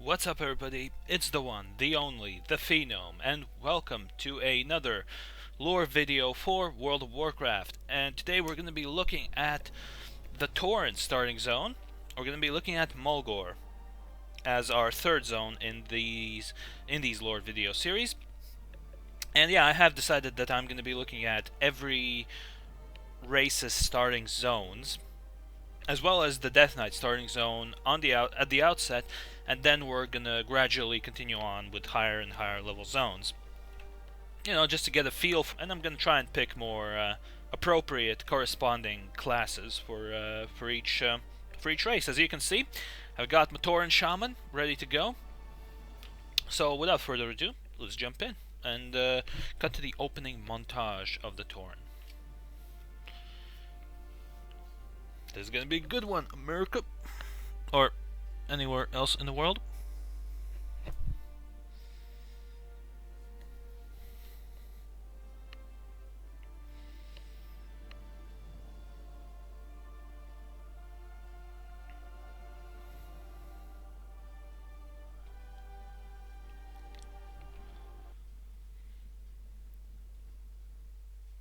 What's up everybody? It's the one, the only, the Phenome, and welcome to another lore video for World of Warcraft. And today we're going to be looking at the Torrent starting zone. We're going to be looking at Mulgore as our third zone in these lore video series. And yeah, I have decided that I'm going to be looking at every race's starting zones, as well as the Death Knight starting zone at the outset, and then we're gonna gradually continue on with higher and higher level zones. You know, just to get a feel, and I'm gonna try and pick more appropriate corresponding classes for each race. As you can see, I've got my Tauren Shaman ready to go. So without further ado, let's jump in and cut to the opening montage of the Tauren. This is gonna be a good one, America, or anywhere else in the world.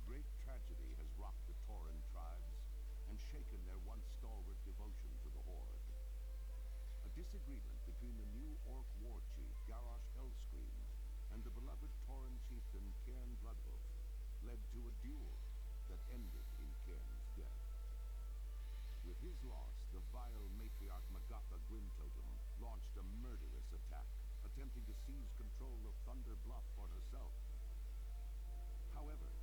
Great tragedy has rocked the Tauren tribes and shaken their once stalwart devotion to the Horde. A disagreement between the new Orc war chief Garrosh Hellscream and the beloved Tauren chieftain Cairn Bloodhoof led to a duel that ended in Cairn's death. With his loss, the vile matriarch Magatha Grimtotem launched a murderous attack, attempting to seize control of Thunder Bluff for herself. However,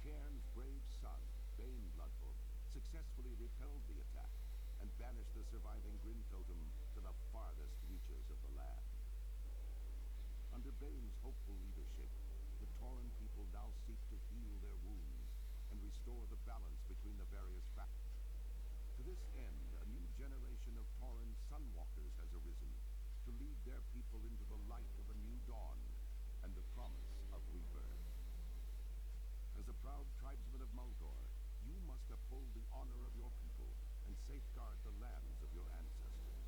Cairn's brave son, Bane Bloodhoof, successfully repelled the attack and banished the surviving Grim Totem to the farthest reaches of the land. Under Bane's hopeful leadership, the Tauren people now seek to heal their wounds and restore the balance between the various factions. To this end, a new generation of Tauren Sunwalkers has arisen to lead their people into the light of a new dawn and the promise of rebirth. As a proud tribesman of Mulgore, you must uphold the honor of your people and safeguard the lands of your ancestors.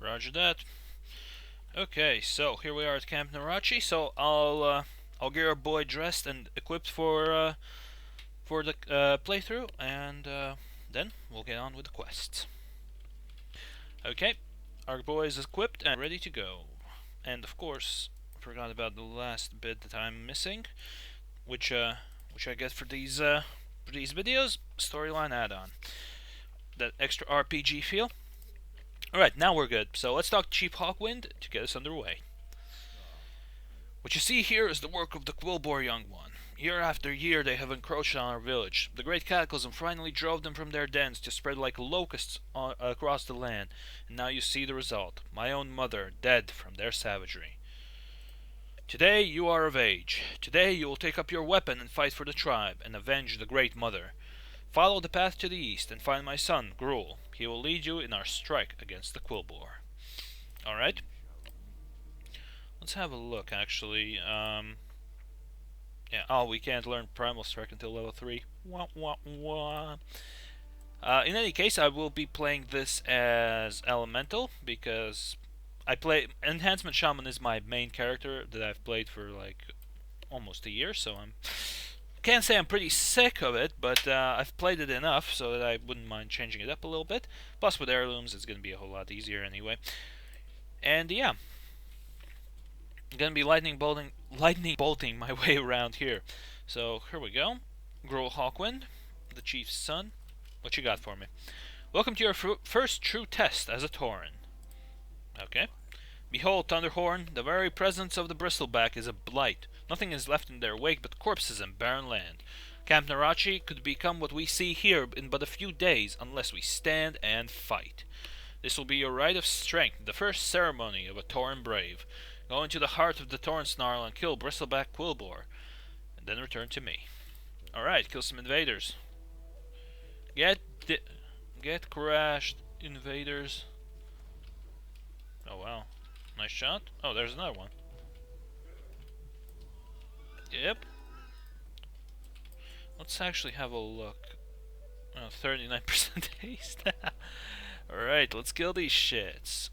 Roger that. Okay, so here we are at Camp Narachi. So I'll get our boy dressed and equipped for the playthrough, and then we'll get on with the quests. Okay, our boy is equipped and ready to go. And of course, I forgot about the last bit that I'm missing, which I get for these videos, storyline add-on, that extra RPG feel. Alright, now we're good. So let's talk to Chief Hawkwind to get us underway. What you see here is the work of the Quilboar Young One. Year after year they have encroached on our village. The great cataclysm finally drove them from their dens to spread like locusts across the land. And now you see the result. My own mother, dead from their savagery. Today you are of age. Today you will take up your weapon and fight for the tribe, and avenge the Great Mother. Follow the path to the east and find my son, Gruul. He will lead you in our strike against the Quilboar. Alright. Let's have a look, actually. Yeah, oh, we can't learn Primal Strike until level 3. Wah, wah, wah. In any case, I will be playing this as Elemental, because Enhancement Shaman is my main character that I've played for like almost a year, so can't say I'm pretty sick of it, but I've played it enough so that I wouldn't mind changing it up a little bit. Plus with heirlooms it's going to be a whole lot easier anyway. And yeah, I'm going to be lightning bolting my way around here. So here we go. Gruul Hawkwind, the chief's son. What you got for me? Welcome to your first true test as a Tauren. Okay. Behold, Thunderhorn, the very presence of the Bristleback is a blight. Nothing is left in their wake but corpses and barren land. Camp Narachi could become what we see here in but a few days unless we stand and fight. This will be your rite of strength, the first ceremony of a Tauren brave. Go into the heart of the Tauren Snarl and kill Bristleback Quilboar, and then return to me. Alright, kill some invaders. Get crashed, invaders. Oh wow. Nice shot. Oh, there's another one. Yep. Let's actually have a look. Oh, 39% haste. Alright, let's kill these shits.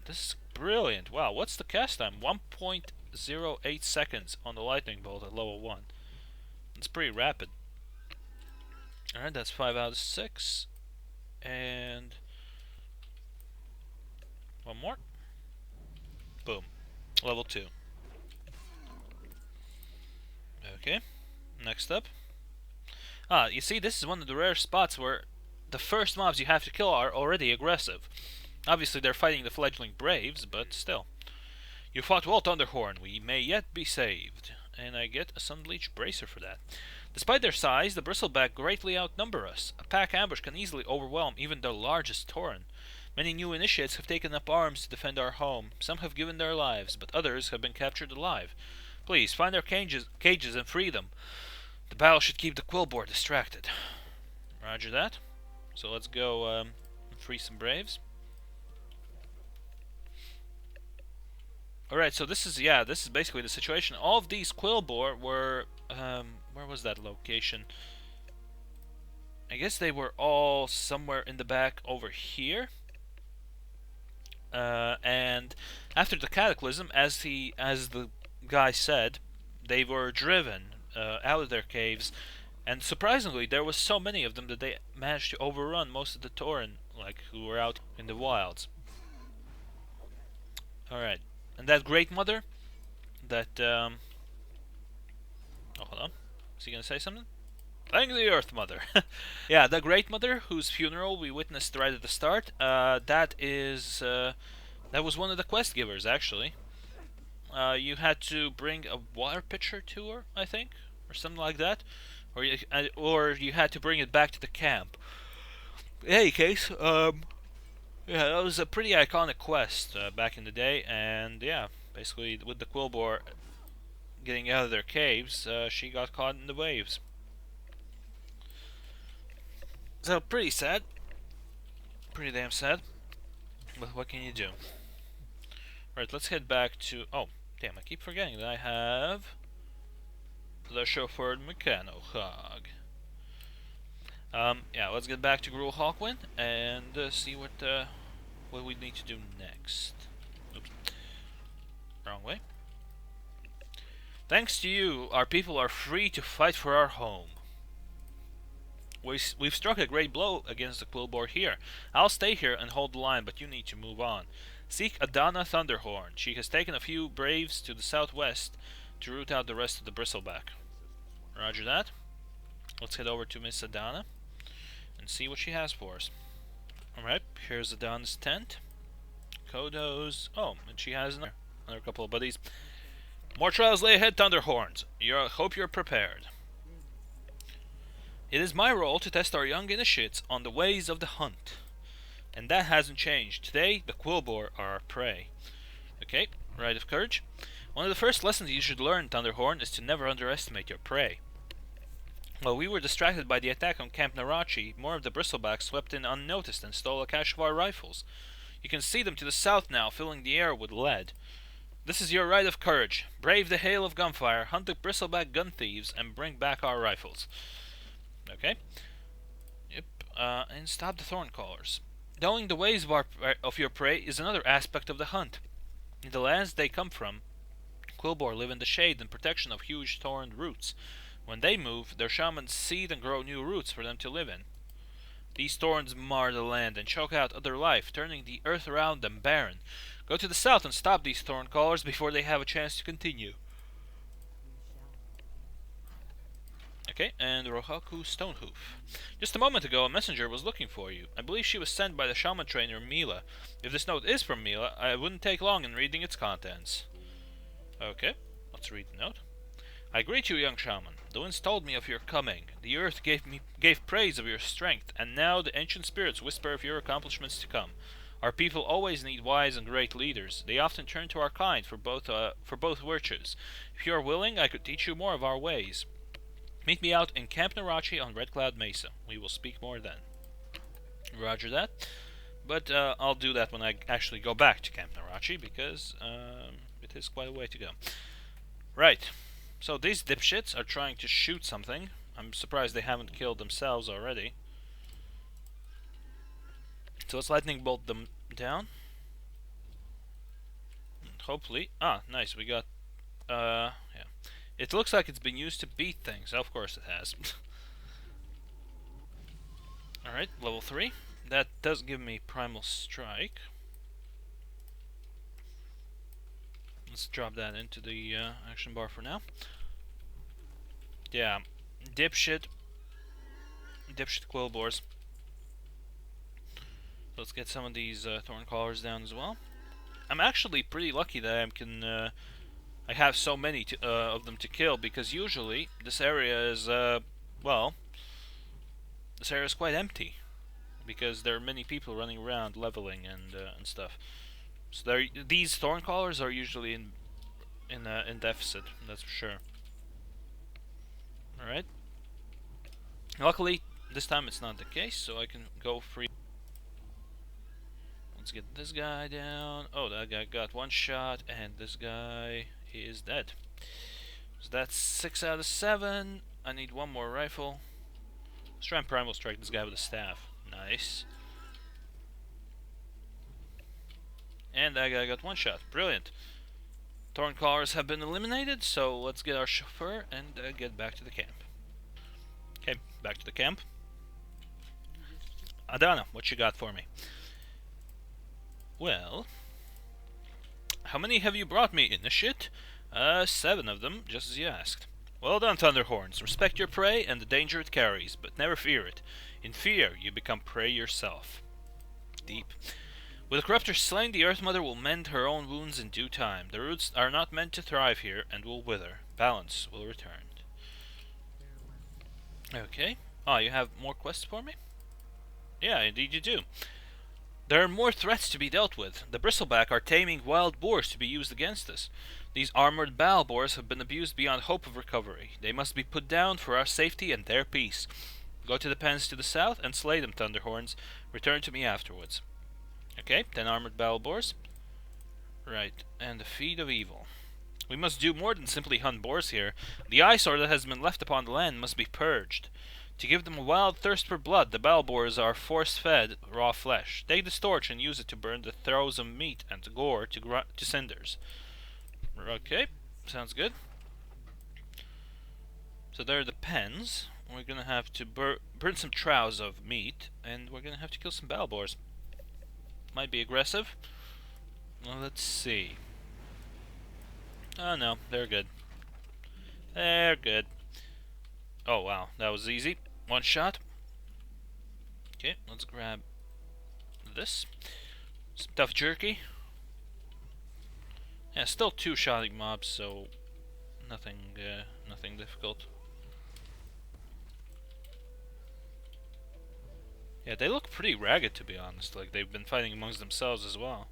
This is brilliant. Wow, what's the cast time? 1.08 seconds on the lightning bolt at level 1. It's pretty rapid. Alright, that's 5 out of 6. And one more. Boom. Level 2. Okay. Next up. You see, this is one of the rare spots where the first mobs you have to kill are already aggressive. Obviously, they're fighting the fledgling Braves, but still. You fought well, Thunderhorn. We may yet be saved. And I get a Sunbleach Bracer for that. Despite their size, the Bristleback greatly outnumber us. A pack ambush can easily overwhelm even the largest Tauren. Many new initiates have taken up arms to defend our home. Some have given their lives, but others have been captured alive. Please, find their cages and free them. The battle should keep the Quillboar distracted. Roger that. So let's go free some Braves. Alright, so this is basically the situation. All of these Quillboar were, where was that location? I guess they were all somewhere in the back over here. And after the Cataclysm, as the guy said, they were driven out of their caves, and surprisingly, there was so many of them that they managed to overrun most of the Tauren, like, who were out in the wilds. Alright. And that Great Mother, that, oh, hold on. Is he gonna say something? Thank the Earth Mother. Yeah, the Great Mother, whose funeral we witnessed right at the start, that was one of the quest givers, actually. You had to bring a water pitcher to her, I think, or something like that. Or you had to bring it back to the camp. In any case, yeah, that was a pretty iconic quest back in the day, and yeah, basically with the Quillboar getting out of their caves, she got caught in the waves. So pretty sad, pretty damn sad. But what can you do? Right, let's head back to. Oh, damn! I keep forgetting that I have the chauffeur Mechanohog. Yeah, let's get back to Gruul Hawkwind and see what we need to do next. Oops. Wrong way. Thanks to you, our people are free to fight for our home. We've struck a great blow against the Quillboar here. I'll stay here and hold the line, but you need to move on. Seek Adana Thunderhorn. She has taken a few Braves to the southwest to root out the rest of the Bristleback. Roger that. Let's head over to Miss Adana and see what she has for us. Alright, here's Adana's tent. Kodos. Oh, and she has another couple of buddies. More trials lay ahead, Thunderhorns. Hope you're prepared. It is my role to test our young initiates on the ways of the hunt. And that hasn't changed. Today, the Quillboar are our prey. Okay, Rite of Courage. One of the first lessons you should learn, Thunderhorn, is to never underestimate your prey. While we were distracted by the attack on Camp Narachi, more of the Bristlebacks swept in unnoticed and stole a cache of our rifles. You can see them to the south now, filling the air with lead. This is your Rite of Courage. Brave the hail of gunfire, hunt the Bristleback gun thieves, and bring back our rifles. Okay. Yep. And stop the Thorncallers. Knowing the ways of your prey is another aspect of the hunt. In the lands they come from, Quillboar live in the shade and protection of huge thorned roots. When they move, their shamans seed and grow new roots for them to live in. These thorns mar the land and choke out other life, turning the earth around them barren. Go to the south and stop these Thorncallers before they have a chance to continue. Okay, and Rohaku Stonehoof. Just a moment ago, a messenger was looking for you. I believe she was sent by the shaman trainer Mila. If this note is from Mila, I wouldn't take long in reading its contents. Okay, let's read the note. I greet you, young shaman. The winds told me of your coming. The earth gave praise of your strength, and now the ancient spirits whisper of your accomplishments to come. Our people always need wise and great leaders. They often turn to our kind for both virtues. If you are willing, I could teach you more of our ways. Meet me out in Camp Narachi on Red Cloud Mesa. We will speak more then. Roger that. But I'll do that when I actually go back to Camp Narachi, because it is quite a way to go. Right. So these dipshits are trying to shoot something. I'm surprised they haven't killed themselves already. So let's lightning bolt them down. Hopefully. Ah, nice. We got. Yeah. It looks like it's been used to beat things. Of course it has. Alright, level 3. That does give me Primal Strike. Let's drop that into the action bar for now. Yeah, dipshit Quillboars. Let's get some of these thorn collars down as well. I'm actually pretty lucky that I have so many of them to kill, because usually this area is well, this area is quite empty because there are many people running around leveling and stuff. So these thorn collars are usually in deficit. That's for sure. All right. Luckily, this time it's not the case, so I can go free. Let's get this guy down. Oh, that guy got one shot, and this guy is dead. So that's 6 out of 7. I need one more rifle. Let's try and primal strike this guy with a staff. Nice. And that guy got one shot. Brilliant. Thorn collars have been eliminated, so let's get our chauffeur and get back to the camp. Okay, back to the camp. Adana, what you got for me? Well, how many have you brought me, Initiate? 7 of them, just as you asked. Well done, Thunderhorns. Respect your prey and the danger it carries, but never fear it. In fear, you become prey yourself. Deep. With the Corruptor slain, the Earth Mother will mend her own wounds in due time. The roots are not meant to thrive here and will wither. Balance will return. Okay. Ah, you have more quests for me? Yeah, indeed you do. There are more threats to be dealt with. The Bristleback are taming wild boars to be used against us. These armored battle boars have been abused beyond hope of recovery. They must be put down for our safety and their peace. Go to the pens to the south and slay them, Thunderhorns. Return to me afterwards. Okay, 10 armored battle boars. Right, and the Feed of Evil. We must do more than simply hunt boars here. The eyesore that has been left upon the land must be purged. To give them a wild thirst for blood, the battle boars are force-fed raw flesh. Take this torch and use it to burn the throes of meat and the gore to cinders. Okay, sounds good. So there are the pens. We're gonna have to burn some troughs of meat, and we're gonna have to kill some battle boars. Might be aggressive. Well, let's see. Oh no, they're good. They're good. Oh wow, that was easy. One shot. Okay, let's grab this. Some tough jerky. Yeah, still 2-shotting mobs, so nothing difficult. Yeah, they look pretty ragged, to be honest. Like they've been fighting amongst themselves as well.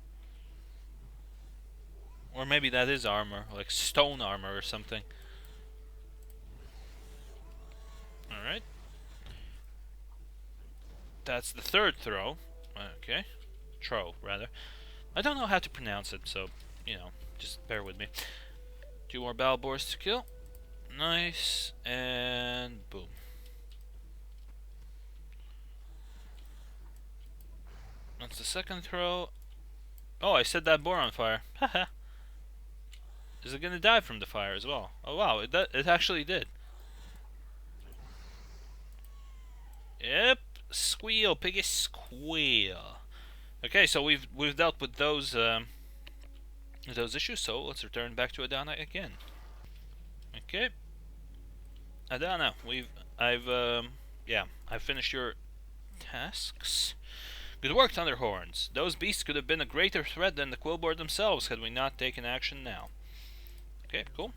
Or maybe that is armor, like stone armor or something. Alright. That's the third throw. Okay. Throw, rather. I don't know how to pronounce it, so, you know, just bear with me. 2 more battle boars to kill. Nice. And boom. That's the second throw. Oh, I set that boar on fire. Haha. Is it gonna die from the fire as well? Oh wow, it actually did. Yep. Squeal, piggy, squeal. Okay, so we've dealt with those issues. So let's return back to Adana again. Okay, Adana, I've finished your tasks. Good work, Thunderhorns. Those beasts could have been a greater threat than the Quillboar themselves had we not taken action now. Okay, cool.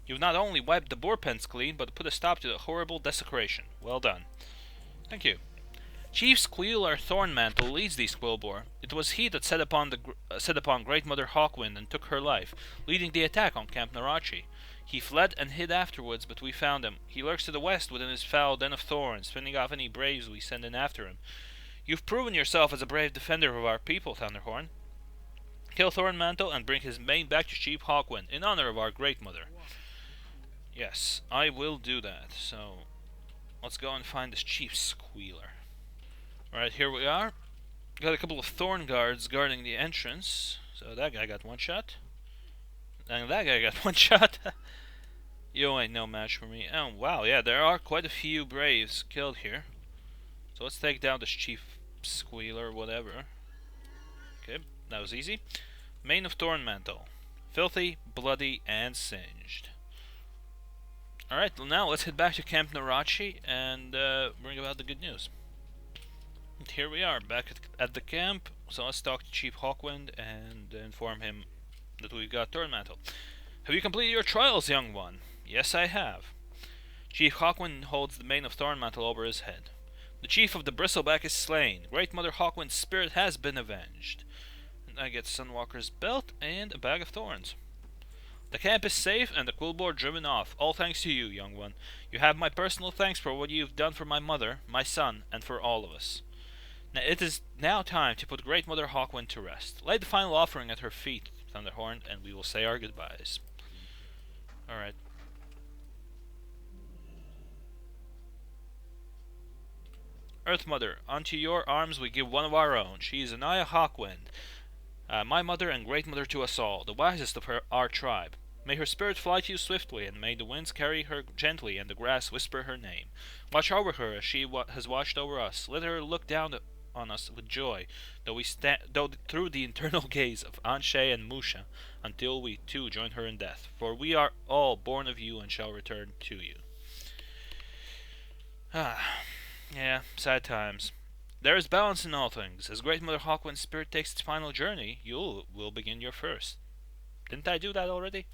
You've not only wiped the boar pens clean, but put a stop to the horrible desecration. Well done. Thank you. Chief Squealer Thornmantle leads these Quillboar. It was he that set upon Great Mother Hawkwind and took her life, leading the attack on Camp Narachi. He fled and hid afterwards, but we found him. He lurks to the west within his foul den of thorns, fending off any braves we send in after him. You've proven yourself as a brave defender of our people, Thunderhorn. Kill Thornmantle and bring his mane back to Chief Hawkwind in honor of our Great Mother. Yes, I will do that. So, let's go and find this Chief Squealer. Alright, here we are. Got a couple of thorn guards guarding the entrance. So that guy got one shot. And that guy got one shot. You ain't no match for me. Oh, wow, yeah, there are quite a few Braves killed here. So let's take down this Chief Squealer, whatever. Okay, that was easy. Mane of Thornmantle. Filthy, bloody, and singed. Alright, well now let's head back to Camp Narachi and bring about the good news. And here we are, back at the camp. So let's talk to Chief Hawkwind and inform him that we've got Thornmantle. Have you completed your trials, young one? Yes, I have. Chief Hawkwind holds the mane of Thornmantle over his head. The chief of the Bristleback is slain. Great Mother Hawkwind's spirit has been avenged. And I get Sunwalker's belt and a bag of thorns. The camp is safe and the Quillboar driven off, all thanks to you, young one. You have my personal thanks for what you've done for my mother, my son, and for all of us. Now it is now time to put Great Mother Hawkwind to rest. Lay the final offering at her feet, Thunderhorn, and we will say our goodbyes. Alright. Earth Mother, unto your arms we give one of our own. She is Anaya Hawkwind, my mother and great mother to us all, the wisest of our tribe. May her spirit fly to you swiftly, and may the winds carry her gently, and the grass whisper her name. Watch over her as she has watched over us. Let her look down on us with joy, though through the eternal gaze of Anshe and Musha, until we too join her in death. For we are all born of you and shall return to you. Yeah, sad times. There is balance in all things. As Great Mother Hawkwind's spirit takes its final journey, you will begin your first. Didn't I do that already?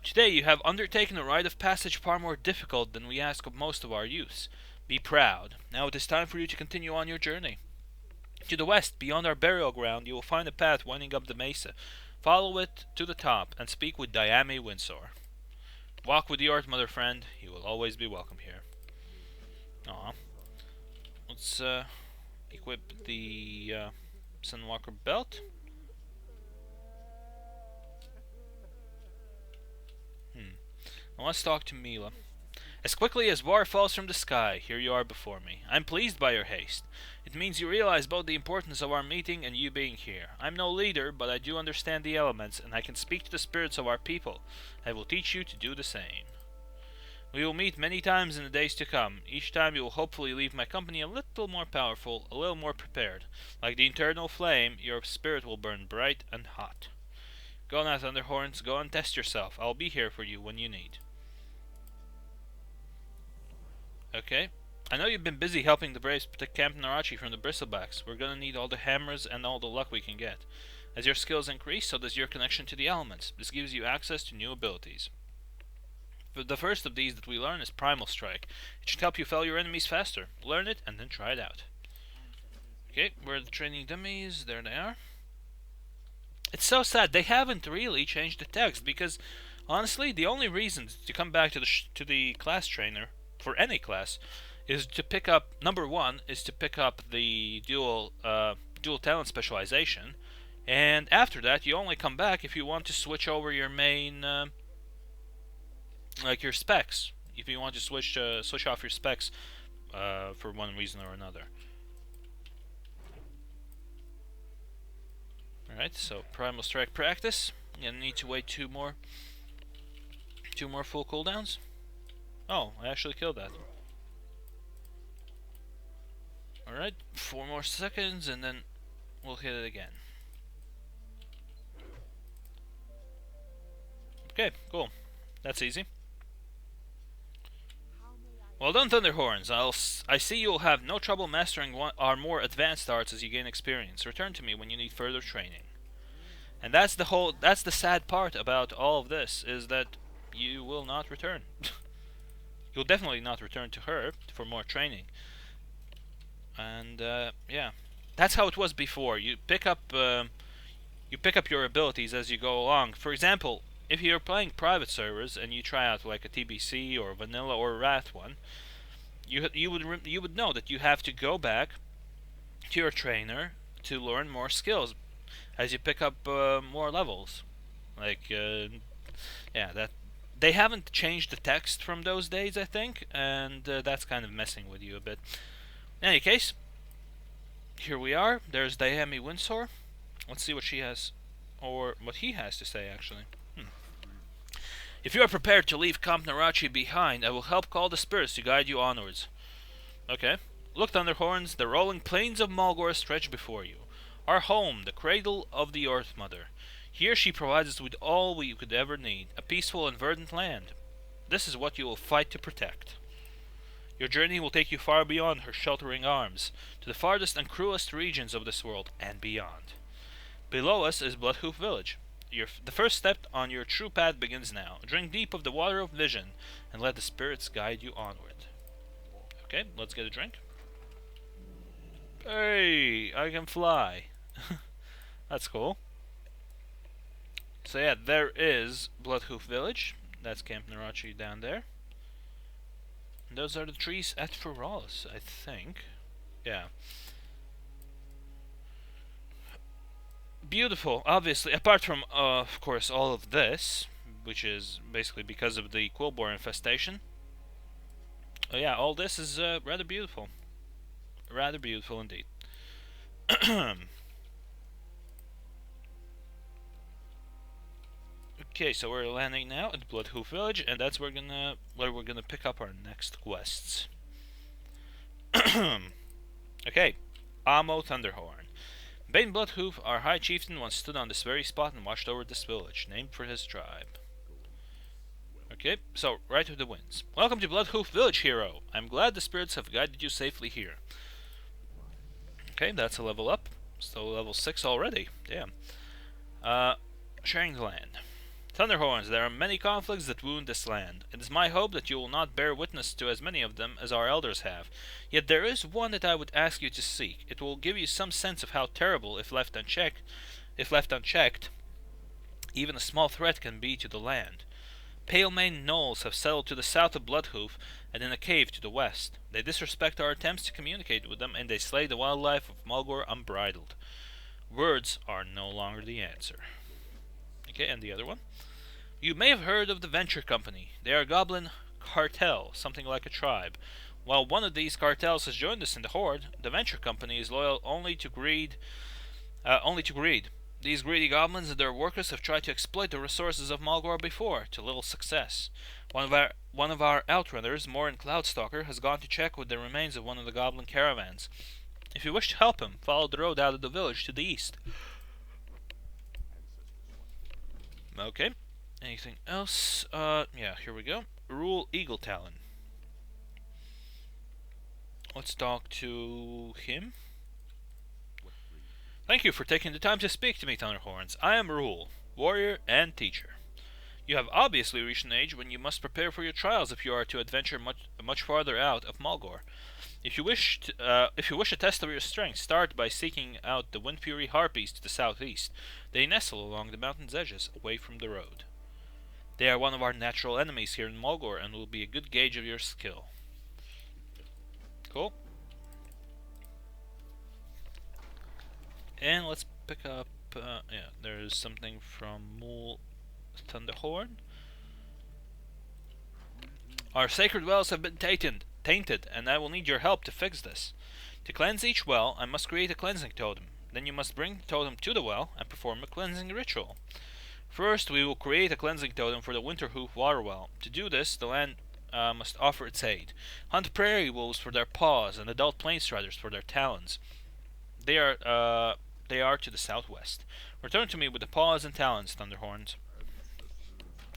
Today you have undertaken a rite of passage far more difficult than we ask of most of our youths. Be proud. Now it is time for you to continue on your journey. To the west, beyond our burial ground, you will find a path winding up the mesa. Follow it to the top and speak with Diame Windsor. Walk with the Earth Mother, friend. You will always be welcome here. Aw. Let's equip the Sunwalker belt. Now let's talk to Mila. As quickly as war falls from the sky, here you are before me. I'm pleased by your haste. It means you realize both the importance of our meeting and you being here. I'm no leader, but I do understand the elements, and I can speak to the spirits of our people. I will teach you to do the same. We will meet many times in the days to come. Each time you will hopefully leave my company a little more powerful, a little more prepared. Like the eternal flame, your spirit will burn bright and hot. Go now, Thunderhorns, go and test yourself. I'll be here for you when you need. Okay. I know you've been busy helping the Braves protect Camp Narachi from the Bristlebacks. We're gonna need all the hammers and all the luck we can get. As your skills increase, so does your connection to the elements. This gives you access to new abilities. The first of these that we learn is Primal Strike. It should help you fell your enemies faster. Learn it and then try it out. Okay, where are the training dummies? There they are. It's so sad. They haven't really changed the text because, honestly, the only reason to come back to the class trainer for any class is to pick up, number one, is to pick up the dual talent specialization, and after that you only come back if you want to switch over your main, like your specs. If you want to switch off your specs for one reason or another. Alright, so Primal Strike practice. You need to wait two more full cooldowns. Oh, I actually killed that. Alright, 4 more seconds and then we'll hit it again. Okay, cool. That's easy. Well done, Thunderhorns. I see you'll have no trouble mastering our more advanced arts as you gain experience. Return to me when you need further training. And that's the sad part about all of this, is that you will not return. You'll definitely not return to her for more training. And yeah, that's how it was before. You pick up your abilities as you go along. For example, if you're playing private servers and you try out like a TBC or vanilla or Wrath one, you would know that you have to go back to your trainer to learn more skills as you pick up more levels. Like yeah, that they haven't changed the text from those days, I think, and that's kind of messing with you a bit. In any case, here we are. There's Diame Windsor. Let's see what she has or what he has to say, actually. If you are prepared to leave Camp Narachi behind, I will help call the spirits to guide you onwards. Okay. Look, Thunderhorns, the rolling plains of Mulgore stretch before you. Our home, the cradle of the Earth Mother. Here she provides us with all we could ever need, a peaceful and verdant land. This is what you will fight to protect. Your journey will take you far beyond her sheltering arms, to the farthest and cruelest regions of this world, and beyond. Below us is Bloodhoof Village. The first step on your true path begins now. Drink deep of the water of vision, and let the spirits guide you onward. Okay, let's get a drink. Hey, I can fly. That's cool. So yeah, there is Bloodhoof Village. That's Camp Narachi down there. And those are the trees at Feralis, I think. Yeah. Beautiful, obviously, apart from, of course, all of this, which is basically because of the Quillboar infestation. Yeah, all this is rather beautiful. Rather beautiful indeed. Okay, so we're landing now at Bloodhoof Village, and that's where we're gonna pick up our next quests. Okay, Amo Thunderhorn. Bane Bloodhoof, our High Chieftain, once stood on this very spot and watched over this village, named for his tribe. Okay, so right with the winds. Welcome to Bloodhoof Village, hero. I'm glad the spirits have guided you safely here. Okay, that's a level up. So level 6 already. Damn. Sharing the land. Thunderhorns, there are many conflicts that wound this land. It is my hope that you will not bear witness to as many of them as our elders have. Yet there is one that I would ask you to seek. It will give you some sense of how terrible, if left unchecked, even a small threat can be to the land. Pale-maned gnolls have settled to the south of Bloodhoof and in a cave to the west. They disrespect our attempts to communicate with them, and they slay the wildlife of Mulgore unbridled. Words are no longer the answer. Okay, and the other one. You may have heard of the Venture Company. They are a goblin cartel, something like a tribe. While one of these cartels has joined us in the Horde, the Venture Company is loyal only to greed. These greedy goblins and their workers have tried to exploit the resources of Mulgore before, to little success. One of our outrunners, Morin Cloudstalker, has gone to check with the remains of one of the goblin caravans. If you wish to help him, follow the road out of the village to the east. Okay. Anything else? Yeah, here we go. Rule Eagle Talon. Let's talk to him. Thank you for taking the time to speak to me, Thunderhorns. I am Rule, warrior and teacher. You have obviously reached an age when you must prepare for your trials if you are to adventure much farther out of Mulgore. If you wish a test of your strength, start by seeking out the Wind Fury Harpies to the southeast. They nestle along the mountain's edges, away from the road. They are one of our natural enemies here in Mulgore and will be a good gauge of your skill. Cool. And let's pick up, yeah, there's something from Mul Thunderhorn. Our sacred wells have been tainted, and I will need your help to fix this. To cleanse each well, I must create a cleansing totem. Then you must bring the totem to the well and perform a cleansing ritual. First, we will create a cleansing totem for the Winterhoof water well. To do this, the land must offer its aid. Hunt prairie wolves for their paws and adult plainstriders for their talons. They are to the southwest. Return to me with the paws and talons, Thunderhorns.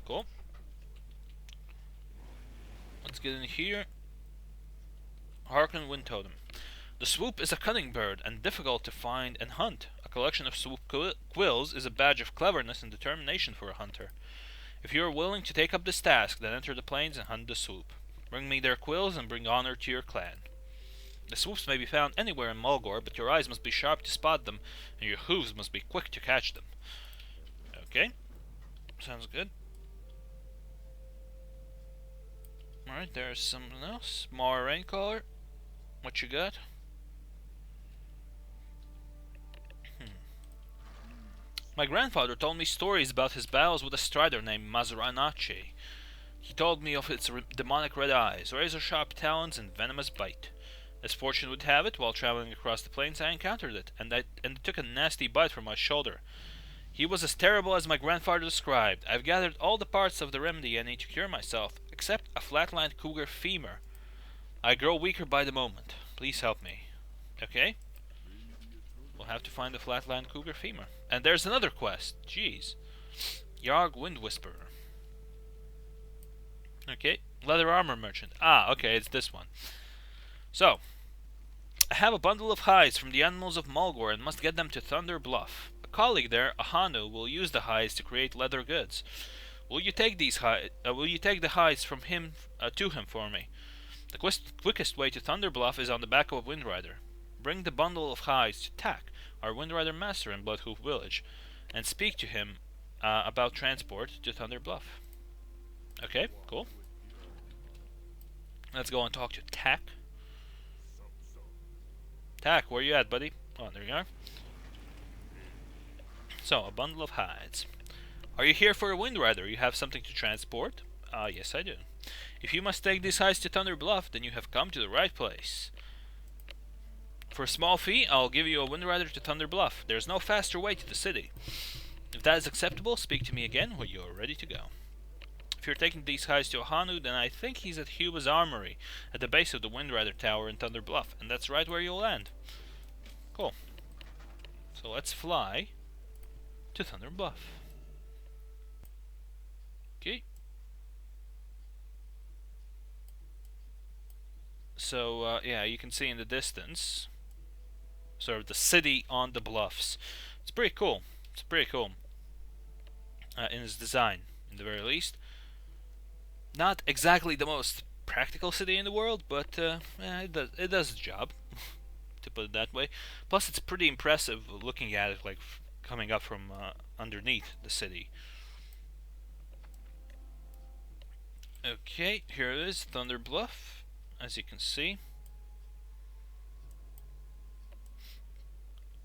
Cool. Let's get in here. Harken Wind Totem. The swoop is a cunning bird and difficult to find and hunt. A collection of swoop quills is a badge of cleverness and determination for a hunter. If you are willing to take up this task, then enter the plains and hunt the swoop. Bring me their quills and bring honor to your clan. The swoops may be found anywhere in Mulgore, but your eyes must be sharp to spot them, and your hooves must be quick to catch them. Okay. Sounds good. Alright, there's something else. More Raincaller. What you got? My grandfather told me stories about his battles with a strider named Mazuranache. He told me of its demonic red eyes, razor-sharp talons, and venomous bite. As fortune would have it, while traveling across the plains, I encountered it, and it took a nasty bite from my shoulder. He was as terrible as my grandfather described. I've gathered all the parts of the remedy I need to cure myself, except a flatlined cougar femur. I grow weaker by the moment. Please help me. Okay. We'll have to find the flatlined cougar femur. And there's another quest. Jeez. Yarg Wind Whisperer. Okay. Leather armor merchant. Ah, okay, it's this one. So, I have a bundle of hides from the animals of Mulgore and must get them to Thunder Bluff. A colleague there, Ahanu, will use the hides to create leather goods. Will you take the hides from him to him for me? The quickest way to Thunder Bluff is on the back of a Windrider. Bring the bundle of hides to Tak, our Windrider master in Bloodhoof Village, and speak to him about transport to Thunder Bluff. Okay, cool. Let's go and talk to Tak. Tak, where you at, buddy? Oh, there you are. So, a bundle of hides. Are you here for a Windrider? You have something to transport? Yes I do. If you must take these hides to Thunder Bluff, then you have come to the right place. For a small fee, I'll give you a Windrider to Thunder Bluff. There's no faster way to the city. If that is acceptable, speak to me again when you are ready to go. If you're taking these hides to Ahanu, then I think he's at Huba's Armory, at the base of the Windrider Tower in Thunder Bluff, and that's right where you'll land. Cool. So let's fly to Thunder Bluff. Okay. So, yeah, you can see in the distance sort of the city on the bluffs. It's pretty cool. It's pretty cool. In its design, in the very least. Not exactly the most practical city in the world, but it does the job, to put it that way. Plus, it's pretty impressive looking at it, like coming up from underneath the city. Okay, here it is, Thunder Bluff, as you can see.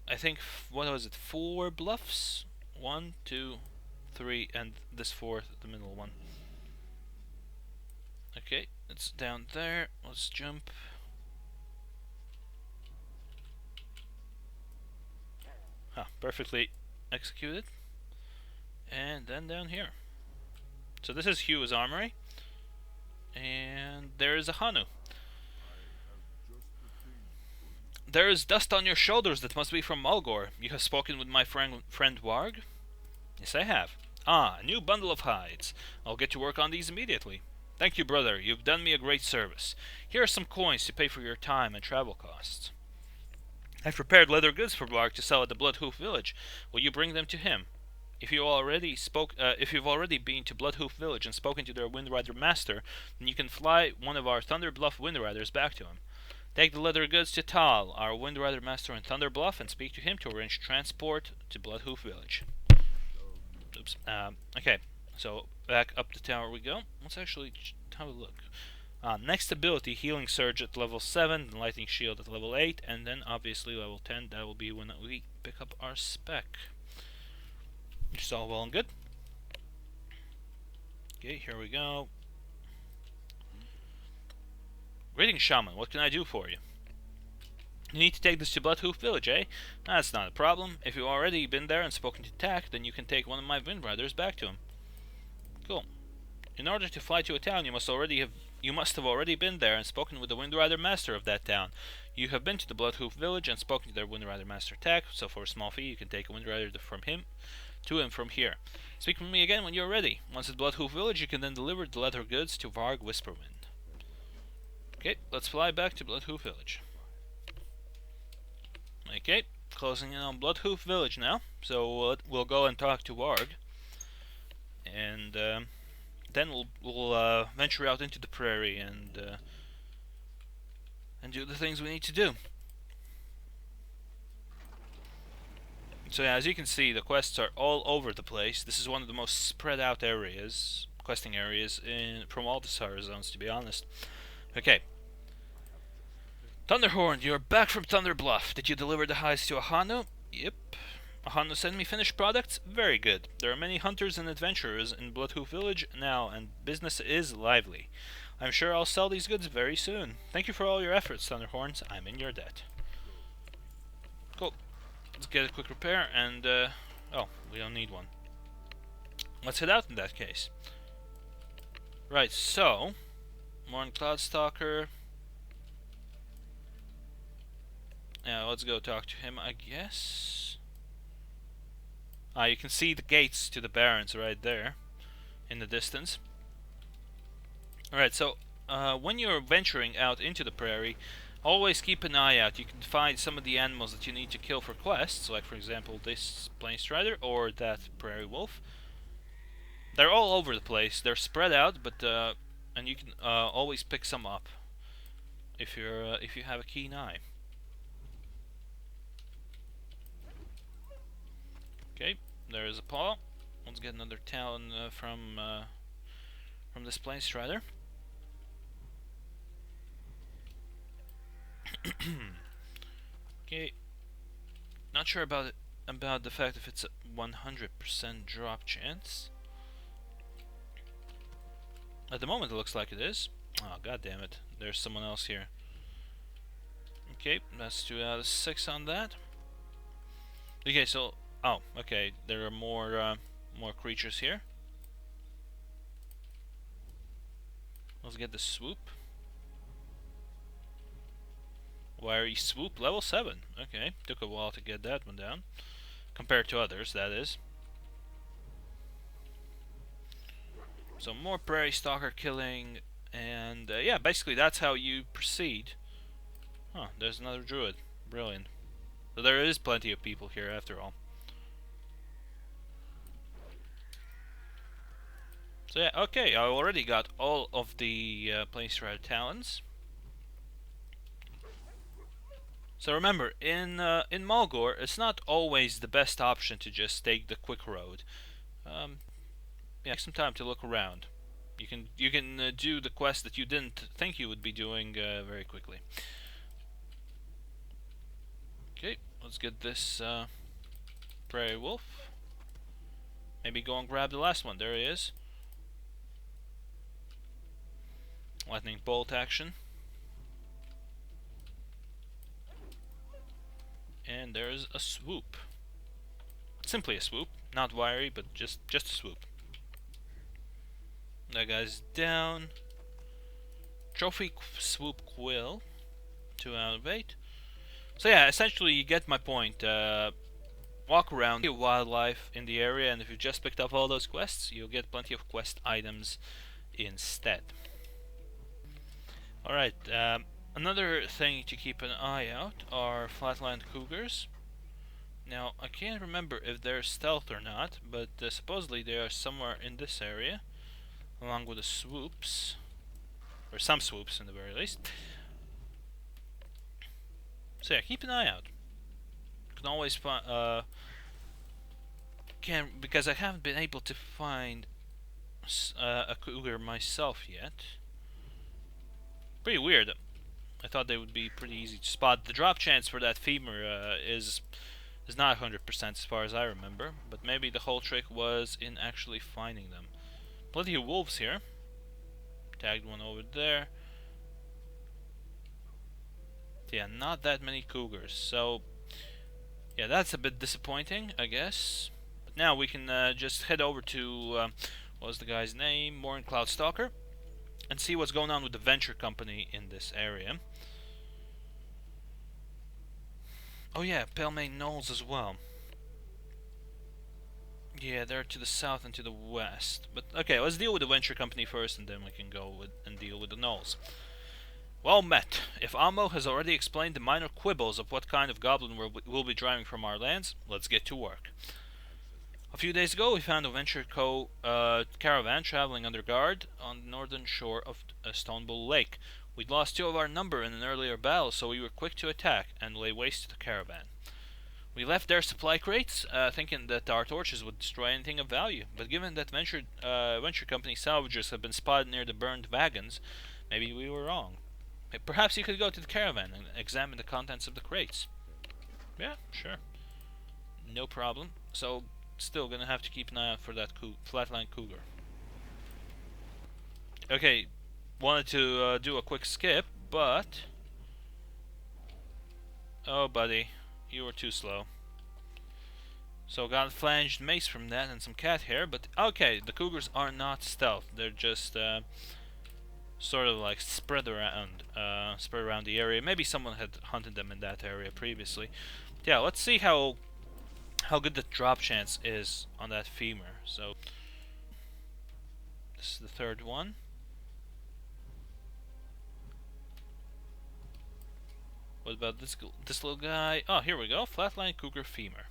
I think, what was it, 4 bluffs? 1, 2, 3, and this 4th, the middle one. Okay, it's down there. Let's jump. Perfectly executed. And then down here. So this is Hugh's Armory. And there is Ahanu. There is dust on your shoulders that must be from Mulgore. You have spoken with my friend Warg? Yes, I have. Ah, a new bundle of hides. I'll get to work on these immediately. Thank you, brother. You've done me a great service. Here are some coins to pay for your time and travel costs. I've prepared leather goods for Warg to sell at the Bloodhoof Village. Will you bring them to him? If you've already been to Bloodhoof Village and spoken to their Windrider master, then you can fly one of our Thunder Bluff Windriders back to him. Take the leather goods to Tal, our Windrider master in Thunder Bluff, and speak to him to arrange transport to Bloodhoof Village. Oops. Okay, so back up the tower we go. Let's actually have a look. Next ability, Healing Surge at level 7, Lightning Shield at level 8, and then obviously level 10, that will be when we pick up our spec. Which is all well and good. Okay, here we go. Greetings, Shaman. What can I do for you? You need to take this to Bloodhoof Village, eh? That's not a problem. If you've already been there and spoken to Tak, then you can take one of my Windriders back to him. Cool. In order to fly to a town, you must have already been there and spoken with the Windrider master of that town. You have been to the Bloodhoof Village and spoken to their Windrider master Tak, so for a small fee you can take a Windrider to him from here. Speak with me again when you're ready. Once at Bloodhoof Village, you can then deliver the leather goods to Varg Whisperwind. Okay, let's fly back to Bloodhoof Village. Okay, closing in on Bloodhoof Village now, so we'll go and talk to Warg, and then we'll venture out into the prairie and do the things we need to do. So yeah, as you can see, the quests are all over the place. This is one of the most spread out areas, questing areas from all the Sahara zones, to be honest. Okay. Thunderhorn, you're back from Thunder Bluff. Did you deliver the hides to Ahanu? Yep. Ahanu sent me finished products? Very good. There are many hunters and adventurers in Bloodhoof Village now, and business is lively. I'm sure I'll sell these goods very soon. Thank you for all your efforts, Thunderhorns. I'm in your debt. Cool. Let's get a quick repair and Oh, we don't need one. Let's head out in that case. Right, so Morn Cloudstalker. Yeah, let's go talk to him, I guess. Ah, you can see the gates to the Barrens right there in the distance. Alright, so when you're venturing out into the prairie, always keep an eye out. You can find some of the animals that you need to kill for quests, like for example this plain strider or that prairie wolf. They're all over the place. They're spread out, but and you can always pick some up if you have a keen eye. Okay, there is a paw. Let's get another talon from this plain strider. Okay, not sure about the fact if it's a 100% drop chance. At the moment, it looks like it is. Oh, god damn it! There's someone else here. Okay, that's 2 out of 6 on that. Okay, so okay, there are more creatures here. Let's get the swoop. Wiry swoop, level 7. Okay, took a while to get that one down, compared to others, that is. So more prairie stalker killing, and yeah, basically that's how you proceed. Huh, there's another druid. Brilliant. So there is plenty of people here after all. So yeah, okay, I already got all of the Planesword talents. So remember, in Mulgore, it's not always the best option to just take the quick road. Yeah, take some time to look around. You can do the quest that you didn't think you would be doing very quickly. Okay, let's get this prairie wolf. Maybe go and grab the last one. There he is. Lightning bolt action. And there's a swoop. Simply a swoop, not wiry, but just a swoop. That guy's down. Trophy swoop quill, 2 out of 8. So yeah, essentially you get my point. Walk around, see wildlife in the area, and if you've just picked up all those quests, you'll get plenty of quest items instead. Alright, another thing to keep an eye out are flatland cougars. Now, I can't remember if they're stealth or not, but supposedly they are somewhere in this area, along with the swoops, or some swoops in the very least. So yeah, keep an eye out. You can always find, because I haven't been able to find a cougar myself yet. Pretty weird. I thought they would be pretty easy to spot. The drop chance for that femur is not 100% as far as I remember, but maybe the whole trick was in actually finding them. Plenty of wolves here. Tagged one over there. Yeah, not that many cougars, so yeah, that's a bit disappointing, I guess. But now we can just head over to what was the guy's name? Morn Cloudstalker, and see what's going on with the venture company in this area. Oh yeah, Pale-Mane Knolls as well. Yeah, they're to the south and to the west. But okay, let's deal with the venture company first, and then we can go and deal with the Knolls. Well met. If Amo has already explained the minor quibbles of what kind of goblin we'll be driving from our lands, let's get to work. A few days ago, we found a Venture Co. Caravan traveling under guard on the northern shore of Stonebull Lake. We'd lost 2 of our number in an earlier battle, so we were quick to attack and lay waste to the caravan. We left their supply crates, thinking that our torches would destroy anything of value, but given that Venture Company salvagers have been spotted near the burned wagons, maybe we were wrong. Perhaps you could go to the caravan and examine the contents of the crates. Yeah, sure. No problem. So, still gonna have to keep an eye out for that flatland cougar. Okay, wanted to do a quick skip, but... oh, buddy, you were too slow. So got a flanged mace from that and some cat hair, but okay, the cougars are not stealth. They're just sort of like spread around the area. Maybe someone had hunted them in that area previously. Yeah, let's see how good the drop chance is on that femur. So this is the third one. What about this little guy? Oh, here we go. Flatline cougar femur.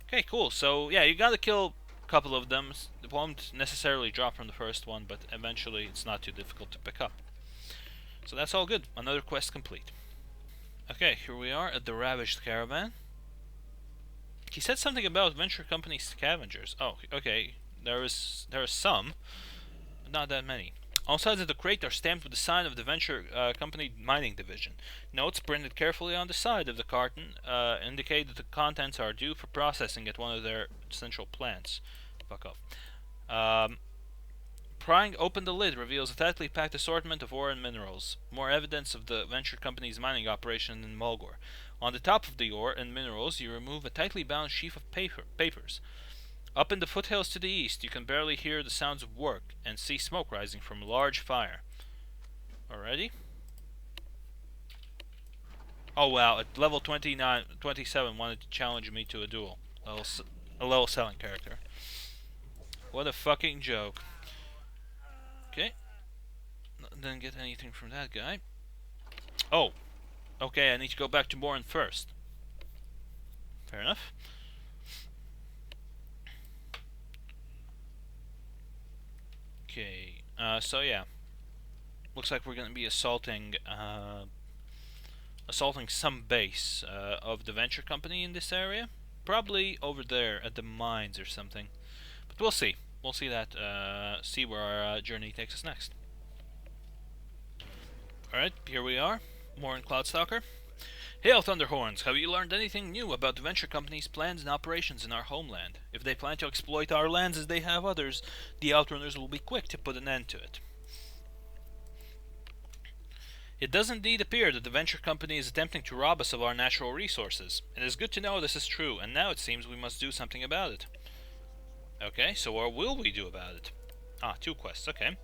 Okay, cool. So yeah, you gotta kill a couple of them. It won't necessarily drop from the first one, but eventually it's not too difficult to pick up. So that's all good. Another quest complete. Okay, here we are at the Ravaged Caravan. He said something about venture company scavengers. Oh, okay. There are some, but not that many. All sides of the crate are stamped with the sign of the venture company mining division. Notes printed carefully on the side of the carton indicate that the contents are due for processing at one of their central plants. Fuck off. Prying open the lid reveals a tightly packed assortment of ore and minerals, more evidence of the venture company's mining operation in Mulgore. On the top of the ore and minerals, you remove a tightly bound sheaf of papers. Up in the foothills to the east, you can barely hear the sounds of work and see smoke rising from a large fire. Alrighty. Oh wow, at level 27 wanted to challenge me to a duel. A level selling character. What a fucking joke. Okay. Didn't get anything from that guy. Oh. Okay, I need to go back to Bourne first. Fair enough. Okay. So yeah. Looks like we're gonna be assaulting some base of the venture company in this area. Probably over there at the mines or something. But we'll see. We'll see that. See where our journey takes us next. Alright, here we are. More in Cloudstalker. Hail, Thunderhorns! Have you learned anything new about the venture company's plans and operations in our homeland? If they plan to exploit our lands as they have others, the Outrunners will be quick to put an end to it. It does indeed appear that the venture company is attempting to rob us of our natural resources. It is good to know this is true, and now it seems we must do something about it. Okay, so what will we do about it? Ah, 2 quests, okay.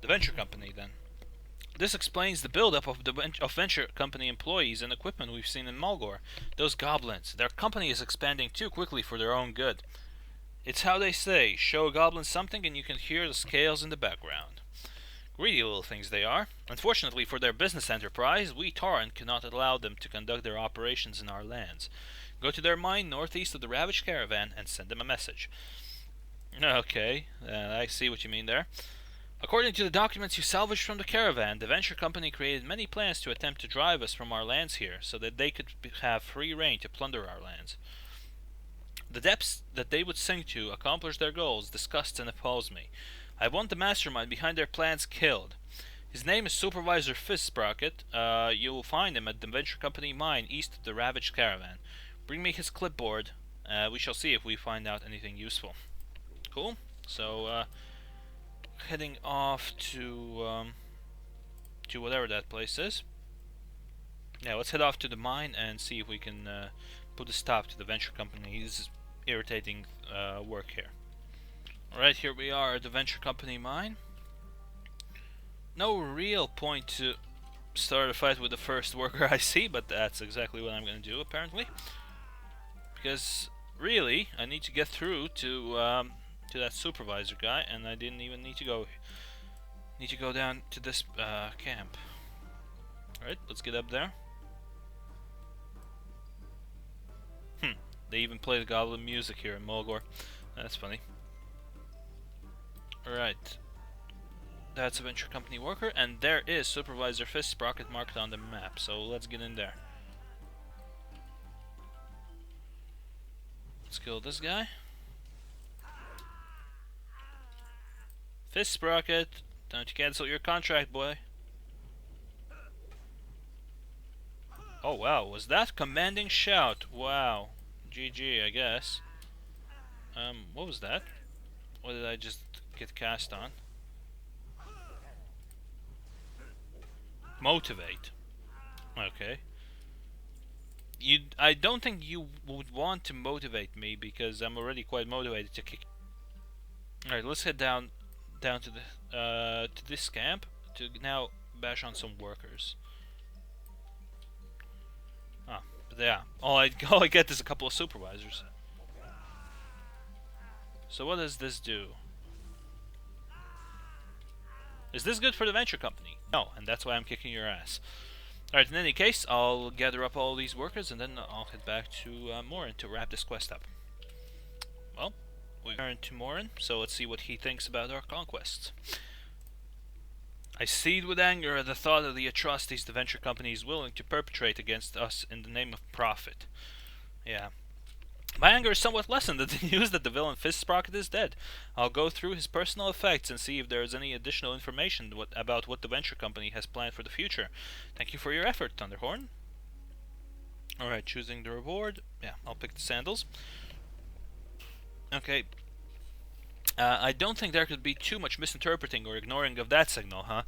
The venture company, then. This explains the buildup of venture company employees and equipment we've seen in Mulgore. Those goblins, their company is expanding too quickly for their own good. It's how they say, show a goblin something and you can hear the scales in the background. Greedy little things they are. Unfortunately for their business enterprise, we Tauren cannot allow them to conduct their operations in our lands. Go to their mine northeast of the Ravaged Caravan and send them a message. Okay, I see what you mean there. According to the documents you salvaged from the caravan, the venture company created many plans to attempt to drive us from our lands here, so that they could have free reign to plunder our lands. The depths that they would sink to accomplish their goals disgusts and appalls me. I want the mastermind behind their plans killed. His name is Supervisor Fizsprocket. You will find him at the venture company mine east of the Ravaged Caravan. Bring me his clipboard. We shall see if we find out anything useful. Cool. So, heading off to whatever that place is. Yeah, let's head off to the mine and see if we can put a stop to the venture company's irritating work here. Alright, here we are at the venture company mine. No real point to start a fight with the first worker I see, but that's exactly what I'm going to do, apparently. Because, really, I need to get through to that supervisor guy, and I didn't even need to go down to this camp. Alright, let's get up there. They even play the goblin music here in Mulgore. That's funny. Alright. That's a venture company worker, and there is Supervisor Fizsprocket marked on the map, so let's get in there. Let's kill this guy. Fizsprocket, time to cancel your contract, boy. Oh wow, was that commanding shout? Wow. GG, I guess. What was that? What did I just get cast on? Motivate. Okay. I don't think you would want to motivate me because I'm already quite motivated to kick. All right, let's head down to this camp to now bash on some workers. Ah, but yeah, all I get is a couple of supervisors. So what does this do? Is this good for the venture company? No, and that's why I'm kicking your ass. Alright, in any case, I'll gather up all these workers and then I'll head back to Morin to wrap this quest up. Well, we return to Morin, so let's see what he thinks about our conquests. I seethe with anger at the thought of the atrocities the venture company is willing to perpetrate against us in the name of profit. Yeah. My anger is somewhat lessened at the news that the villain Fist Sprocket is dead. I'll go through his personal effects and see if there is any additional information about what the venture company has planned for the future. Thank you for your effort, Thunderhorn. Alright, choosing the reward. Yeah, I'll pick the sandals. Okay. I don't think there could be too much misinterpreting or ignoring of that signal, huh?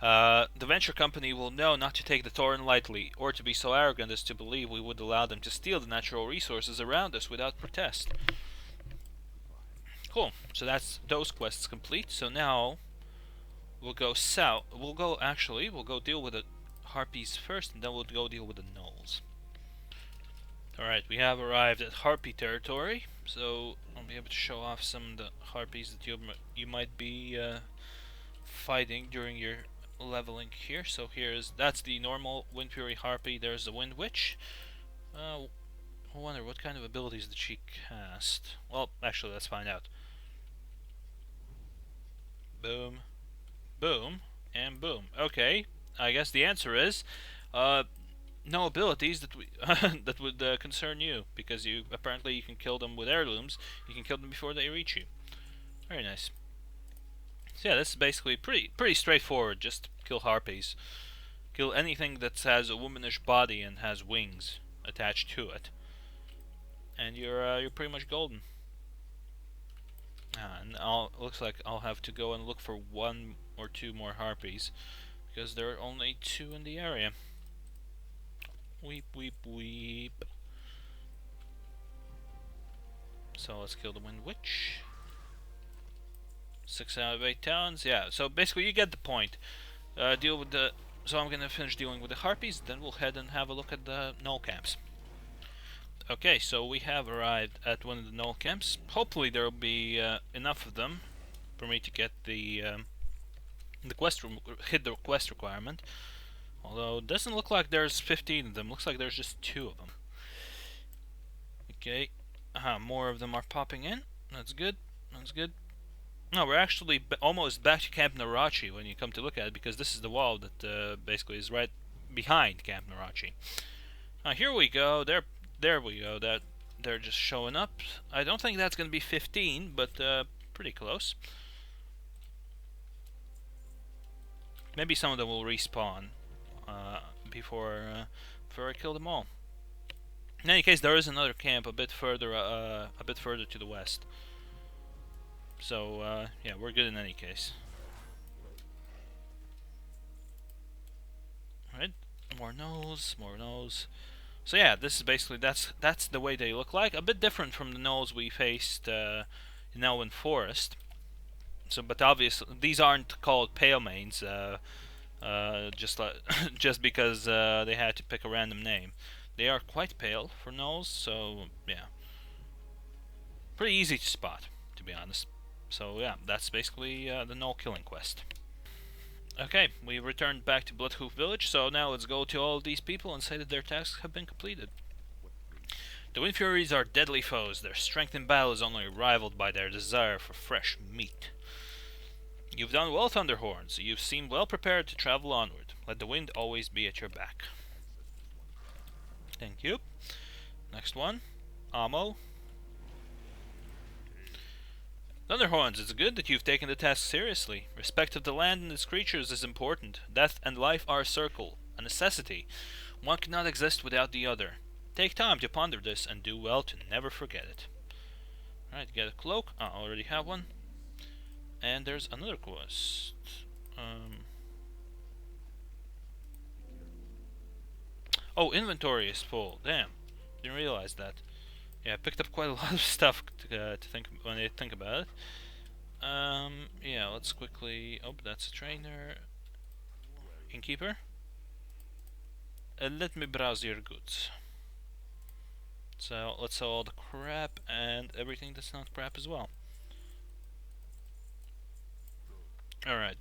The venture company will know not to take the Tauren lightly, or to be so arrogant as to believe we would allow them to steal the natural resources around us without protest. Cool, so that's those quests complete, so now we'll go south. We'll go deal with the Harpies first, and then we'll go deal with the Gnolls. Alright, we have arrived at Harpy territory, so I'll be able to show off some of the Harpies that you might be fighting during your leveling here. So that's the normal Wind Fury Harpy. There's the Wind Witch. I wonder what kind of abilities did she cast. Well, actually, let's find out. Boom, boom, and boom. Okay, I guess the answer is no abilities that that would concern you, because apparently you can kill them with heirlooms. You can kill them before they reach you. Very nice. So yeah, this is basically pretty straightforward. Just kill harpies. Kill anything that has a womanish body and has wings attached to it, and you're pretty much golden. And looks like I'll have to go and look for one or two more harpies, because there are only two in the area. Weep, weep, weep. So let's kill the Wind Witch. 6 out of 8 talons. Yeah, so basically you get the point. So I'm gonna finish dealing with the harpies, then we'll head and have a look at the Gnoll camps. Okay, so we have arrived at one of the Gnoll camps. Hopefully there will be enough of them for me to get hit the quest requirement. Although it doesn't look like there's 15 of them. Looks like there's just 2 of them. Okay, more of them are popping in. That's good. That's good. No, we're actually almost back to Camp Narachi when you come to look at it, because this is the wall that basically is right behind Camp Narachi. Here we go. There we go. They're just showing up. I don't think that's going to be 15, but pretty close. Maybe some of them will respawn before I kill them all. In any case, there is another camp a bit further to the west. So yeah, we're good in any case. Alright, more gnolls, more gnolls. So yeah, this is basically that's the way they look like. A bit different from the gnolls we faced in Elven Forest. So, but obviously these aren't called pale mains, just because they had to pick a random name. They are quite pale for gnolls, so yeah, pretty easy to spot, to be honest. So yeah, that's basically the Gnoll killing quest. Okay, we returned back to Bloodhoof Village, so now let's go to all of these people and say that their tasks have been completed. The Wind Furies are deadly foes. Their strength in battle is only rivaled by their desire for fresh meat. You've done well, Thunderhorns. You've seemed well prepared to travel onward. Let the wind always be at your back. Thank you. Next one. Amo. Thunderhorns, it's good that you've taken the task seriously. Respect of the land and its creatures is important. Death and life are a circle, a necessity. One cannot exist without the other. Take time to ponder this and do well to never forget it. Alright, get a cloak. I already have one. And there's another quest. Oh, inventory is full. Damn, didn't realize that. Yeah, I picked up quite a lot of stuff to think when I think about it. Yeah, let's quickly. Oh, that's a trainer, innkeeper. Let me browse your goods. So let's sell all the crap and everything that's not crap as well. All right.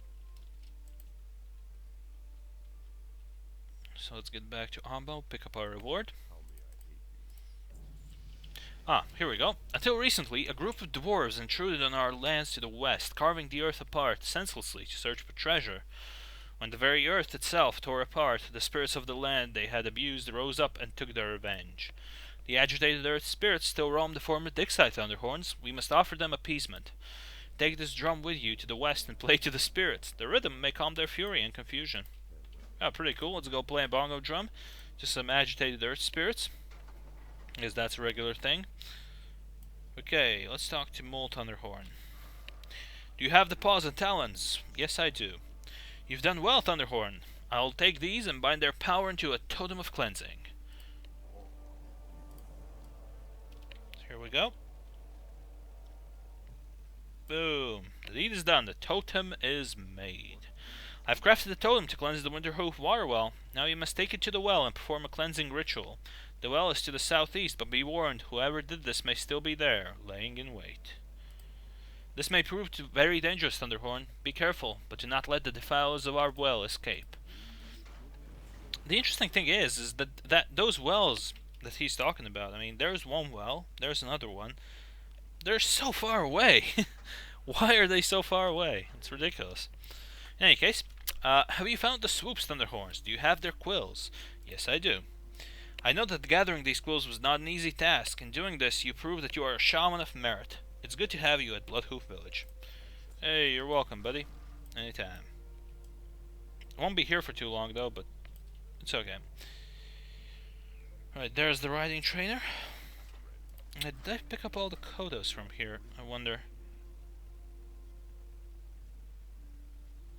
So let's get back to Ambo, pick up our reward. Ah, here we go. Until recently, a group of dwarves intruded on our lands to the west, carving the earth apart senselessly to search for treasure. When the very earth itself tore apart, the spirits of the land they had abused rose up and took their revenge. The agitated earth spirits still roam the former Dixite Thunderhorns. We must offer them appeasement. Take this drum with you to the west and play to the spirits. The rhythm may calm their fury and confusion. Oh, pretty cool. Let's go play a bongo drum. Just some agitated earth spirits. Because that's a regular thing. Okay, let's talk to Mole Thunderhorn. Do you have the paws and talons? Yes, I do. You've done well, Thunderhorn. I'll take these and bind their power into a totem of cleansing. Here we go. Boom. The deed is done. The totem is made. I've crafted a totem to cleanse the Winterhoof water well. Now you must take it to the well and perform a cleansing ritual. The well is to the southeast, but be warned, whoever did this may still be there, laying in wait. This may prove very dangerous, Thunderhorn. Be careful, but do not let the defilers of our well escape. The interesting thing is that those wells that he's talking about, I mean, there's one well, there's another one. They're so far away. Why are they so far away? It's ridiculous. In any case, have you found the swoops, Thunderhorns? Do you have their quills? Yes, I do. I know that gathering these quills was not an easy task. In doing this, you prove that you are a shaman of merit. It's good to have you at Bloodhoof Village. Hey, you're welcome, buddy. Anytime. I won't be here for too long, though, but it's okay. Alright, there's the riding trainer. Did I pick up all the Kodos from here? I wonder.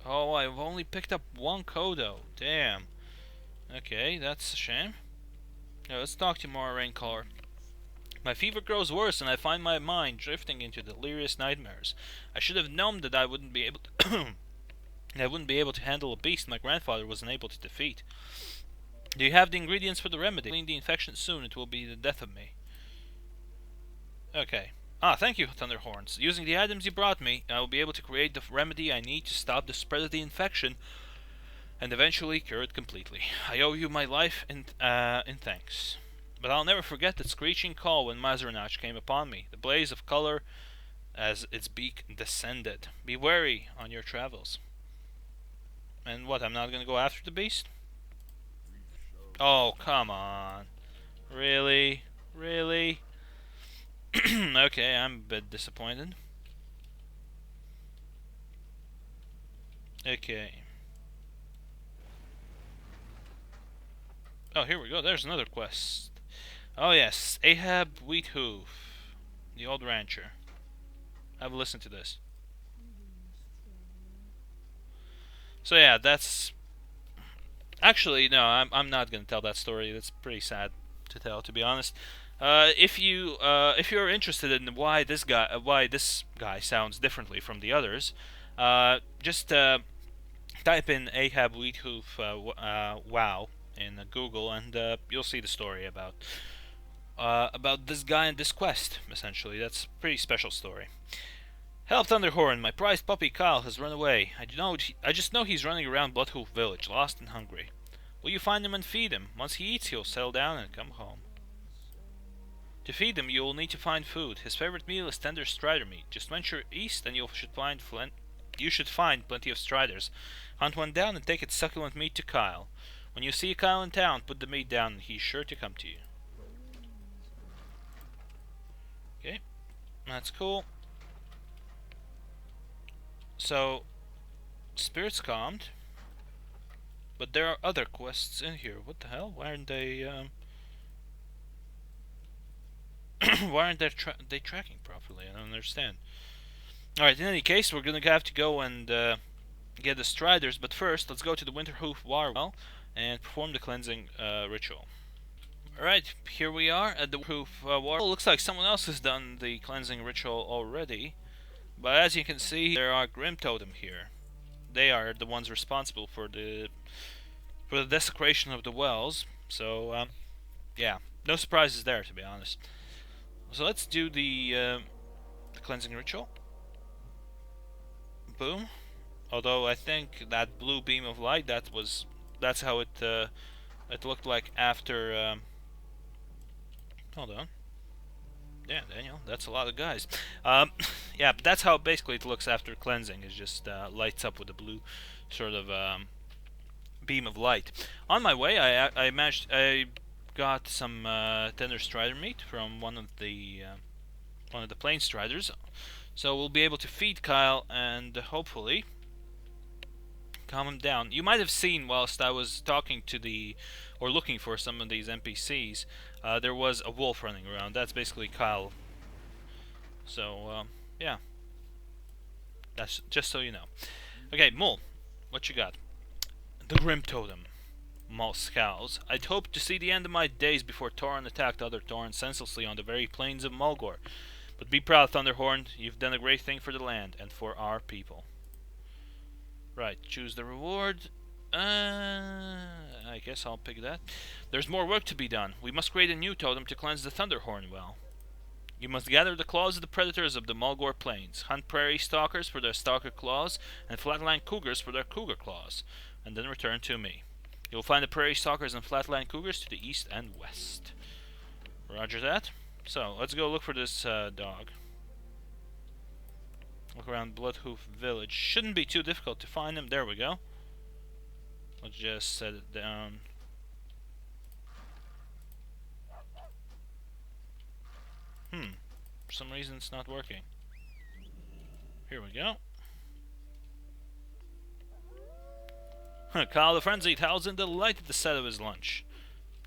Oh, I've only picked up one Kodo. Damn. Okay, that's a shame. Now let's talk to Mara Raincaller. My fever grows worse and I find my mind drifting into delirious nightmares. I should have known that I wouldn't be able to I wouldn't be able to handle a beast my grandfather was unable to defeat. Do you have the ingredients for the remedy? Clean the infection soon, it will be the death of me. Okay. Ah, thank you, Thunderhorns. Using the items you brought me, I will be able to create the remedy I need to stop the spread of the infection and eventually cure it completely. I owe you my life in thanks. But I'll never forget that screeching call when Mazranach came upon me, the blaze of color as its beak descended. Be wary on your travels. And what, I'm not gonna go after the beast? Oh, come on. Really? Really? Okay, I'm a bit disappointed. Okay. Oh, here we go. There's another quest. Oh yes, Ahab Wheathoof, the old rancher. Have a listen to this. So yeah, that's actually no. I'm not gonna tell that story. That's pretty sad to tell, to be honest. If you're interested in why this guy sounds differently from the others, just type in Ahab Wheathoof WoW in Google, and you'll see the story about this guy and this quest. Essentially, that's a pretty special story. Help, Thunderhorn! My prized puppy Kyle has run away. I just know he's running around Bloodhoof Village, lost and hungry. Will you find him and feed him? Once he eats, he'll settle down and come home. To feed him, you will need to find food. His favorite meal is tender strider meat. Just venture east, and you should find plenty of striders. Hunt one down and take its succulent meat to Kyle. When you see Kyle in town, put the meat down, and he's sure to come to you. Okay, that's cool. So, spirits calmed, but there are other quests in here. What the hell? Why aren't they? Why aren't they tracking properly? I don't understand. Alright, in any case, we're gonna have to go and get the Striders, but first, let's go to the Winterhoof Water Well and perform the cleansing ritual. Alright, here we are at the Proof War. Oh, looks like someone else has done the cleansing ritual already. But as you can see, there are Grim Totem here. They are the ones responsible for the desecration of the wells. So, yeah, no surprises there, to be honest. So let's do the cleansing ritual. Boom. Although I think that blue beam of light, that's how it looked like after. Hold on. Yeah, Daniel, that's a lot of guys. Yeah, but that's how basically it looks after cleansing. It just lights up with a blue sort of beam of light. On my way, I got some tender strider meat from one of the plain striders, so we'll be able to feed Kyle and hopefully calm him down. You might have seen whilst I was talking to or looking for some of these NPCs, there was a wolf running around. That's basically Kyle. So, yeah. That's just so you know. Okay, Mul, what you got? The Grim Totem. Mul scowls. I'd hoped to see the end of my days before Tauren attacked other Taurens senselessly on the very plains of Mulgore. But be proud, Thunderhorn. You've done a great thing for the land and for our people. Right, choose the reward. I guess I'll pick that. There's more work to be done. We must create a new totem to cleanse the Thunderhorn well. You must gather the claws of the predators of the Mulgore Plains, hunt prairie stalkers for their stalker claws, and flatland cougars for their cougar claws, and then return to me. You will find the prairie stalkers and flatland cougars to the east and west. Roger that. So, let's go look for this dog. Look around Bloodhoof Village. Shouldn't be too difficult to find him. There we go. Let's just set it down. For some reason it's not working. Here we go. Kyle the Frenzied howls in delight at the sight of his lunch.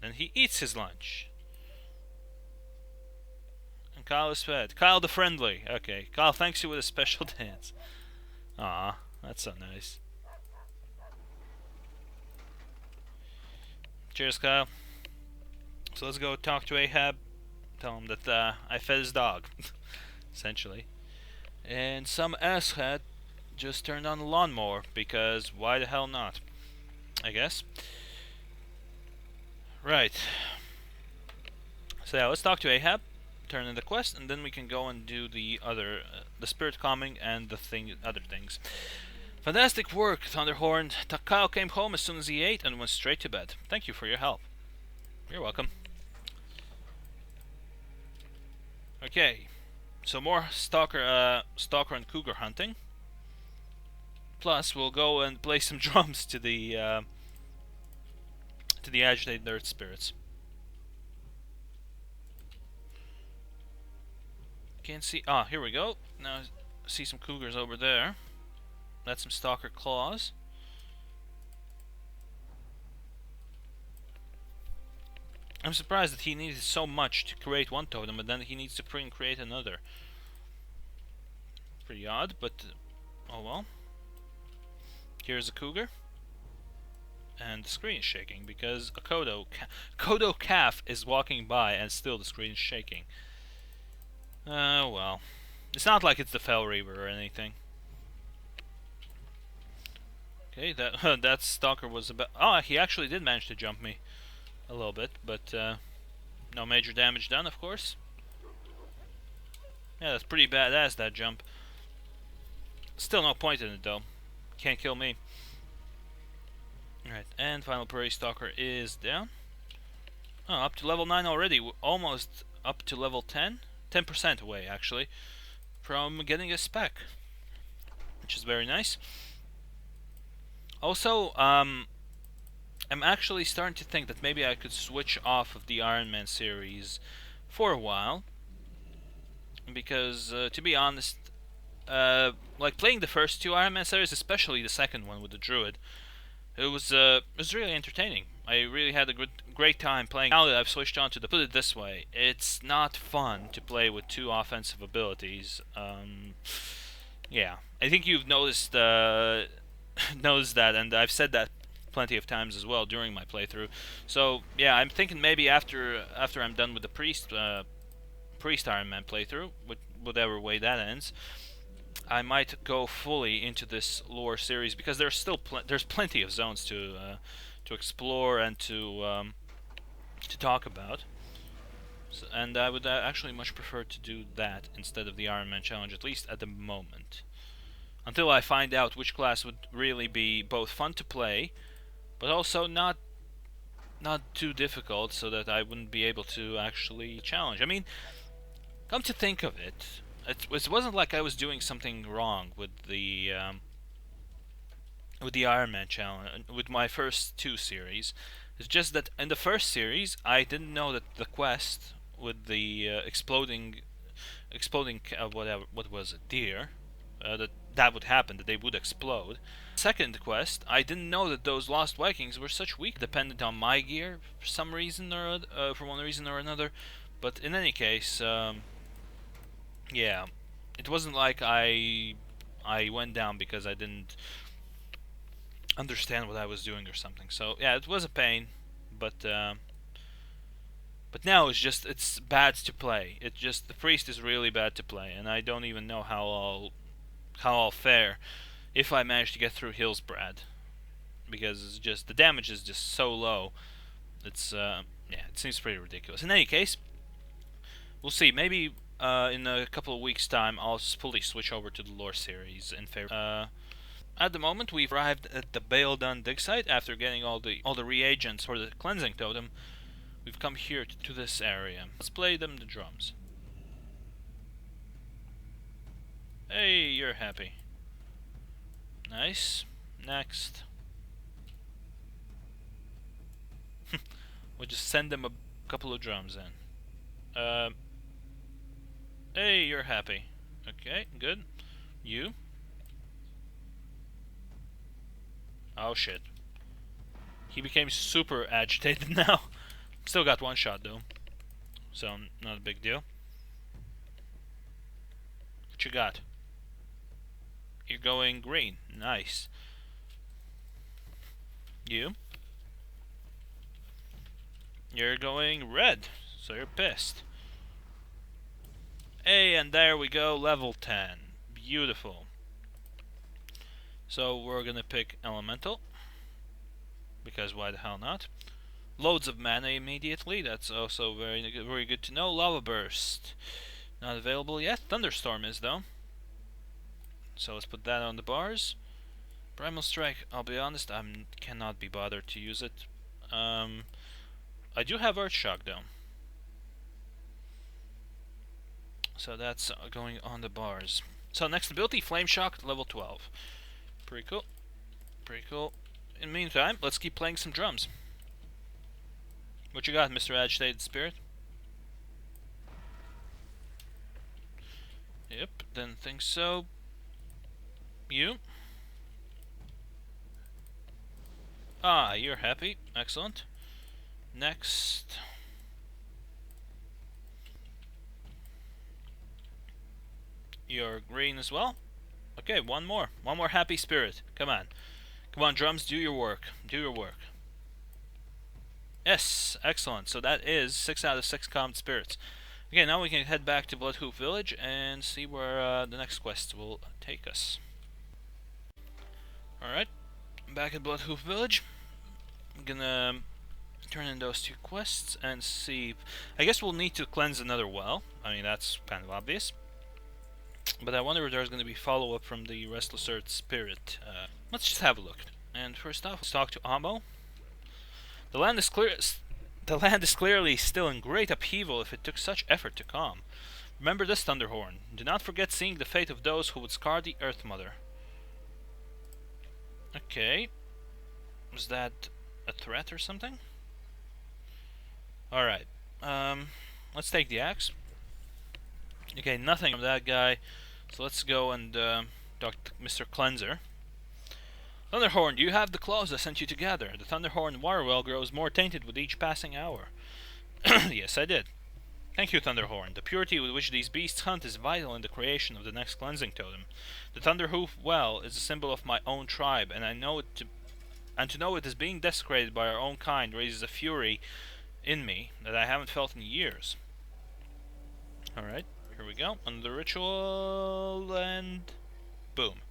Then he eats his lunch. And Kyle is fed. Kyle the Friendly. Okay, Kyle thanks you with a special dance. Aw, that's so nice. Cheers, Kyle. So let's go talk to Ahab. Tell him that I fed his dog, essentially. And some asshat just turned on the lawnmower, because why the hell not? I guess. Right. So yeah, let's talk to Ahab, turn in the quest, and then we can go and do the other, the spirit calming and the other things. Fantastic work, Thunderhorn. Kyle came home as soon as he ate and went straight to bed. Thank you for your help. You're welcome. Okay, so more stalker and cougar hunting. Plus, we'll go and play some drums to the agitated earth spirits. Can't see. Ah, here we go. Now I see some cougars over there. That's some stalker claws. I'm surprised that he needed so much to create one totem, but then he needs to create another. Pretty odd, but oh well. Here's a cougar. And the screen is shaking because a Kodo calf is walking by and still the screen is shaking. Well. It's not like it's the Fell Reaver or anything. Okay, that stalker was about... Oh, he actually did manage to jump me a little bit, but no major damage done, of course. Yeah, that's pretty badass, that jump. Still no point in it, though. Can't kill me. Alright, and final prairie stalker is down. Oh, up to level 9 already. We're almost up to level 10. 10% away, actually, from getting a spec, which is very nice. Also, I'm actually starting to think that maybe I could switch off of the Iron Man series for a while, because to be honest, like playing the first two Iron Man series, especially the second one with the Druid, it was really entertaining. I really had a great time playing. Now that I've switched on to put it this way, it's not fun to play with two offensive abilities. Yeah, I think you've noticed that, and I've said that plenty of times as well during my playthrough. So yeah, I'm thinking maybe after I'm done with the priest Iron Man playthrough, with whatever way that ends, I might go fully into this lore series, because there's still there's plenty of zones to explore and to talk about. So, and I would actually much prefer to do that instead of the Iron Man challenge, at least at the moment, until I find out which class would really be both fun to play, but also not too difficult, so that I wouldn't be able to actually challenge. I mean, come to think of it, it wasn't like I was doing something wrong with the Iron Man challenge with my first two series. It's just that in the first series, I didn't know that the quest with the exploding whatever, what was it, deer, that would happen, that they would explode. Second quest, I didn't know that those lost Vikings were such weak, dependent on my gear for some reason or for one reason or another. But in any case, yeah, it wasn't like I went down because I didn't understand what I was doing or something. So yeah, it was a pain, but now it's bad to play. It's just the priest is really bad to play, and I don't even know how I'll fare if I manage to get through Hillsbrad, because it's just the damage is just so low. It's yeah, it seems pretty ridiculous. In any case, we'll see. Maybe in a couple of weeks' time, I'll fully switch over to the lore series in favor. At the moment, we've arrived at the Baildon dig site after getting all the reagents for the cleansing totem. We've come here to this area. Let's play them the drums. Hey, you're happy. Nice. Next. We'll just send them a couple of drums in. Hey, you're happy. Okay, good. You? Oh shit. He became super agitated now. Still got one shot though, so not a big deal. What you got? You're going green. Nice. You? You're going red, so you're pissed. Hey, and there we go, level 10. Beautiful. So we're gonna pick Elemental, because why the hell not? Loads of mana immediately, that's also very good to know. Lava Burst, not available yet. Thunderstorm is though. So let's put that on the bars. Primal Strike, I'll be honest, I cannot be bothered to use it. I do have Earth Shock though. So that's going on the bars. So next ability, Flame Shock, level 12. Pretty cool. Pretty cool. In the meantime, let's keep playing some drums. What you got, Mr. Agitated Spirit? Yep, didn't think so. You? Ah, you're happy. Excellent. Next. You're green as well. Okay, one more. One more happy spirit. Come on. Come on, drums, do your work. Do your work. Yes, excellent. So that is 6 out of 6 calmed spirits. Okay, now we can head back to Bloodhoof Village and see where the next quest will take us. Alright, back at Bloodhoof Village. I'm gonna turn in those 2 quests and see. I guess we'll need to cleanse another well. I mean, that's kind of obvious. But I wonder if there's going to be follow-up from the Restless Earth Spirit. Let's just have a look. And first off, let's talk to Amo. The land is clearly still in great upheaval if it took such effort to calm. Remember this, Thunderhorn. Do not forget seeing the fate of those who would scar the Earth Mother. Okay. Was that a threat or something? Alright. Let's take the axe. Okay, nothing from that guy. So let's go and talk to Mr. Cleanser. Thunderhorn, do you have the claws I sent you to gather? The Thunderhorn water well grows more tainted with each passing hour. Yes, I did. Thank you, Thunderhorn. The purity with which these beasts hunt is vital in the creation of the next cleansing totem. The Thunderhoof well is a symbol of my own tribe, and I know it to and to know it is being desecrated by our own kind raises a fury in me that I haven't felt in years. Alright, here we go. Under ritual, and boom.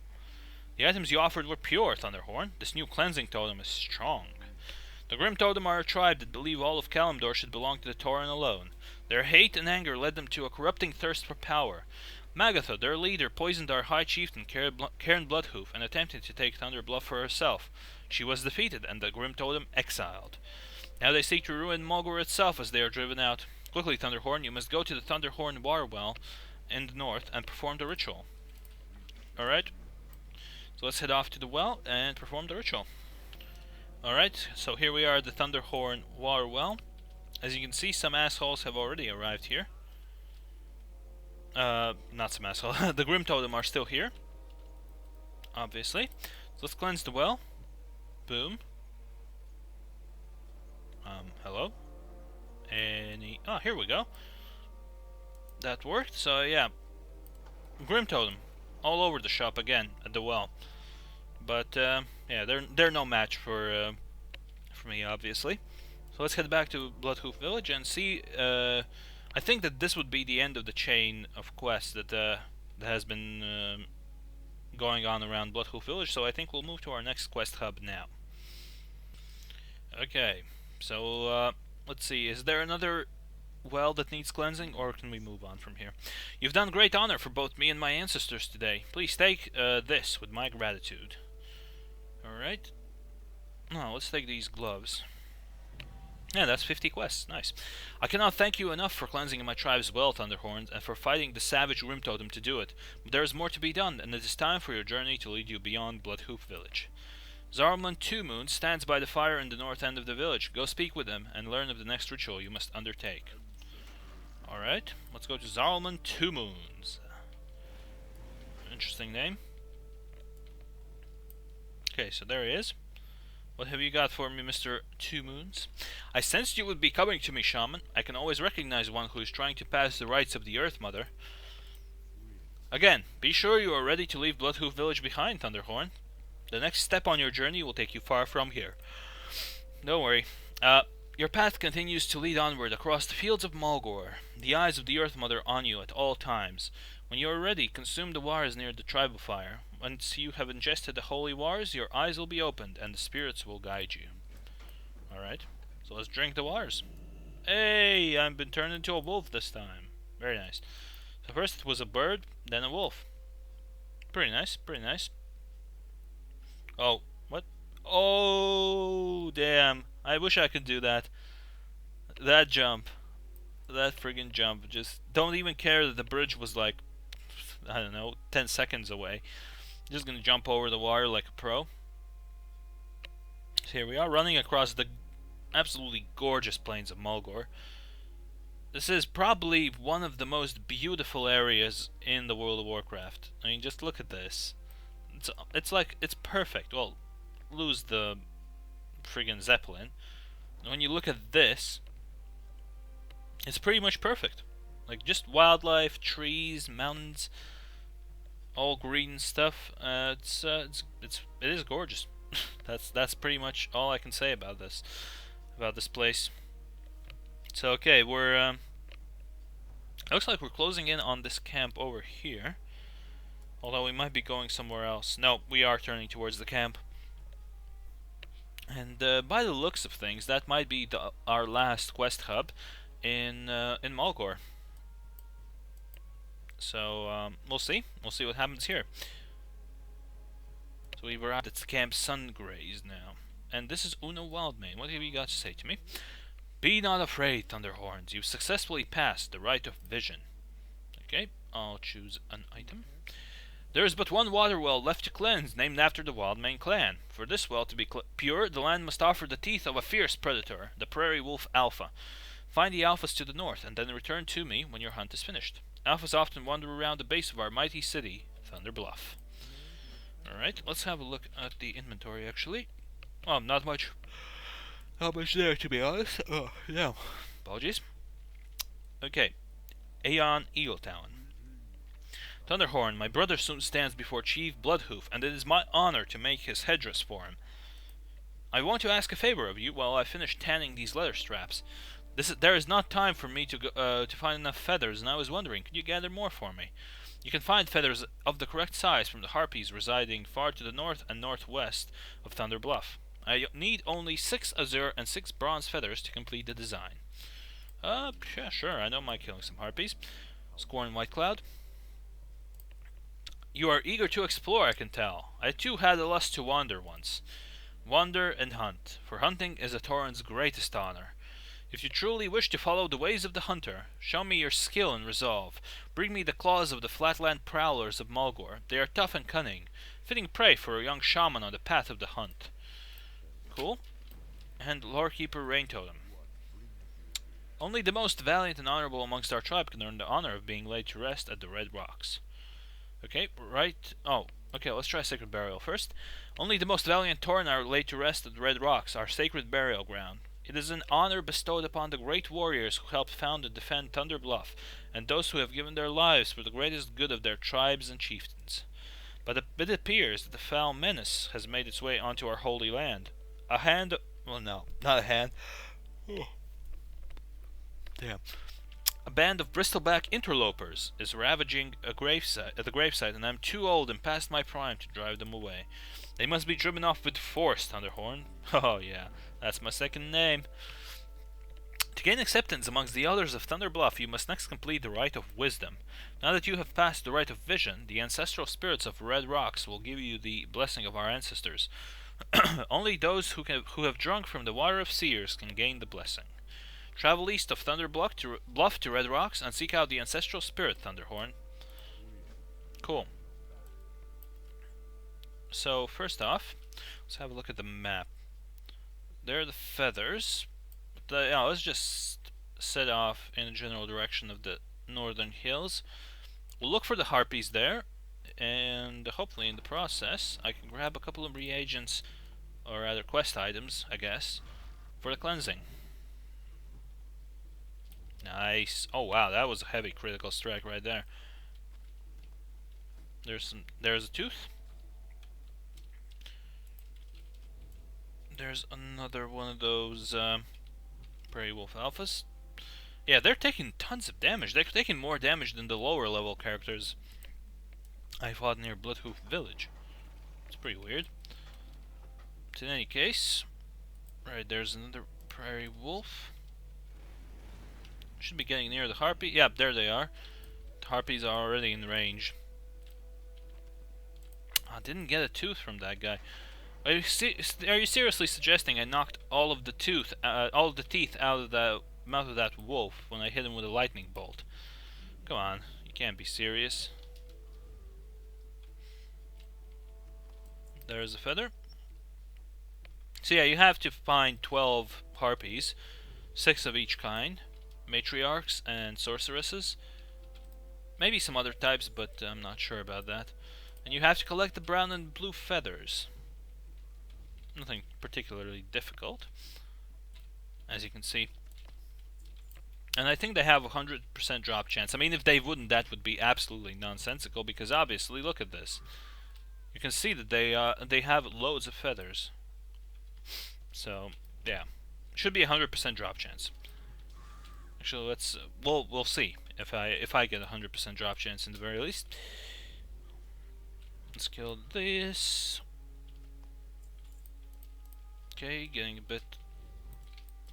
The items you offered were pure, Thunderhorn. This new cleansing totem is strong. The Grim Totem are a tribe that believe all of Kalimdor should belong to the Tauren alone. Their hate and anger led them to a corrupting thirst for power. Magatha, their leader, poisoned our High Chieftain Cairn Bloodhoof and attempted to take Thunder Bluff for herself. She was defeated and the Grim Totem exiled. Now they seek to ruin Mulgore itself as they are driven out. Quickly, Thunderhorn, you must go to the Thunderhorn Water Well in the north and perform the ritual. Alright, so let's head off to the well and perform the ritual. Alright, so here we are at the Thunderhorn Water Well. As you can see, some assholes have already arrived here. Not some asshole. The Grim Totem are still here. Obviously. So let's cleanse the well. Boom. Hello? Oh, here we go. That worked, so yeah. Grim Totem. All over the shop again, at the well. But, yeah, they're no match for me, obviously. So let's head back to Bloodhoof Village and see, I think that this would be the end of the chain of quests that has been going on around Bloodhoof Village, so I think we'll move to our next quest hub now. Okay, so let's see, is there another well that needs cleansing, or can we move on from here? You've done great honor for both me and my ancestors today. Please take this with my gratitude. Alright. Now, let's take these gloves. Yeah, that's 50 quests. Nice. I cannot thank you enough for cleansing my tribe's well, Thunderhorns, and for fighting the savage Grim Totem to do it. But there is more to be done, and it is time for your journey to lead you beyond Bloodhoof Village. Zarumlan Two Moons stands by the fire in the north end of the village. Go speak with him and learn of the next ritual you must undertake. Alright, let's go to Zarumlan Two Moons. Interesting name. Okay, so there he is. What have you got for me, Mr. Two Moons? I sensed you would be coming to me, Shaman. I can always recognize one who is trying to pass the rites of the Earth Mother. Again, be sure you are ready to leave Bloodhoof Village behind, Thunderhorn. The next step on your journey will take you far from here. Don't worry. Your path continues to lead onward across the fields of Mulgore, the eyes of the Earth Mother on you at all times. When you are ready, consume the waters near the tribal fire. Once you have ingested the holy waters, your eyes will be opened, and the spirits will guide you. Alright, so let's drink the waters. Hey, I've been turned into a wolf this time. Very nice. So first it was a bird, then a wolf. Pretty nice, pretty nice. Oh, what? Oh, damn. I wish I could do that. That jump. That friggin' jump. Just don't even care that the bridge was like, I don't know, 10 seconds away. Just gonna jump over the water like a pro. So here we are, running across the absolutely gorgeous plains of Mulgore. This is probably one of the most beautiful areas in the World of Warcraft. I mean, just look at this. It's like, it's perfect. Well, lose the friggin' Zeppelin. When you look at this, it's pretty much perfect. Like, just wildlife, trees, mountains, all green stuff. It is gorgeous. that's pretty much all I can say about this place. So okay, we're looks like we're closing in on this camp over here. Although we might be going somewhere else. No, we are turning towards the camp. And by the looks of things, that might be our last quest hub in Mulgore. So we'll see. We'll see what happens here. So we've arrived at Camp Sungraze now. And this is Una Wildmane. What have you got to say to me? Be not afraid, Thunderhorns. You've successfully passed the rite of vision. Okay, I'll choose an item. There is but one water well left to cleanse, named after the Wildmane clan. For this well to be pure, the land must offer the teeth of a fierce predator, the prairie wolf Alpha. Find the Alphas to the north, and then return to me when your hunt is finished. Alphas often wander around the base of our mighty city, Thunder Bluff. Alright, let's have a look at the inventory, actually. Oh, not much there, to be honest. Oh, yeah. Apologies. Okay. Aeon Eagle Talon. Thunderhorn, my brother soon stands before Chief Bloodhoof, and it is my honor to make his headdress for him. I want to ask a favor of you while I finish tanning these leather straps. There is not time for me to find enough feathers, and I was wondering, could you gather more for me? You can find feathers of the correct size from the harpies residing far to the north and northwest of Thunder Bluff. I need only 6 azure and 6 bronze feathers to complete the design. Yeah, sure, I don't mind killing some harpies. Scorn White Cloud. You are eager to explore, I can tell. I too had a lust to wander once. Wander and hunt, for hunting is a Tauren's greatest honor. If you truly wish to follow the ways of the hunter, show me your skill and resolve. Bring me the claws of the flatland prowlers of Mulgore. They are tough and cunning, fitting prey for a young shaman on the path of the hunt. Cool. And Lorekeeper Rain Totem. Only the most valiant and honorable amongst our tribe can earn the honor of being laid to rest at the Red Rocks. Okay, right. Oh, okay, let's try Sacred Burial first. Only the most valiant Tauren are laid to rest at the Red Rocks, our sacred burial ground. It is an honor bestowed upon the great warriors who helped found and defend Thunder Bluff, and those who have given their lives for the greatest good of their tribes and chieftains. But it appears that the foul menace has made its way onto our holy land. A hand... Well, no, not a hand. Oh. Damn. A band of bristleback interlopers is ravaging the gravesite, and I'm too old and past my prime to drive them away. They must be driven off with force, Thunderhorn. Oh yeah, that's my second name. To gain acceptance amongst the elders of Thunder Bluff, you must next complete the Rite of Wisdom. Now that you have passed the Rite of Vision, the ancestral spirits of Red Rocks will give you the blessing of our ancestors. Only those who have drunk from the Water of Seers can gain the blessing. Travel east of Thunder Bluff to Red Rocks and seek out the ancestral spirit, Thunderhorn. Cool. So, first off, let's have a look at the map. There are the feathers. Let's just set off in the general direction of the northern hills. We'll look for the harpies there, and hopefully in the process I can grab a couple of reagents, or rather quest items, I guess, for the cleansing. Nice. Oh wow, that was a heavy critical strike right there. There's a tooth. There's another one of those Prairie Wolf Alphas. Yeah, they're taking tons of damage. They're taking more damage than the lower level characters I fought near Bloodhoof Village. It's pretty weird. But in any case, right, there's another Prairie Wolf. Should be getting near the harpy. Yep, there they are. The harpies are already in range. I didn't get a tooth from that guy. Are you seriously suggesting I knocked all of the teeth out of the mouth of that wolf when I hit him with a lightning bolt? Come on, you can't be serious. There's a feather. So yeah, you have to find 12 harpies, 6 of each kind, matriarchs and sorceresses. Maybe some other types, but I'm not sure about that. And you have to collect the brown and blue feathers. Nothing particularly difficult, as you can see. And I think they have a 100% drop chance. I mean, if they wouldn't, that would be absolutely nonsensical, because obviously, look at this. You can see that they have loads of feathers. So, yeah. Should be a 100% drop chance. Actually, let's we'll see if I get a 100% drop chance in the very least. Let's kill this. Okay, getting a bit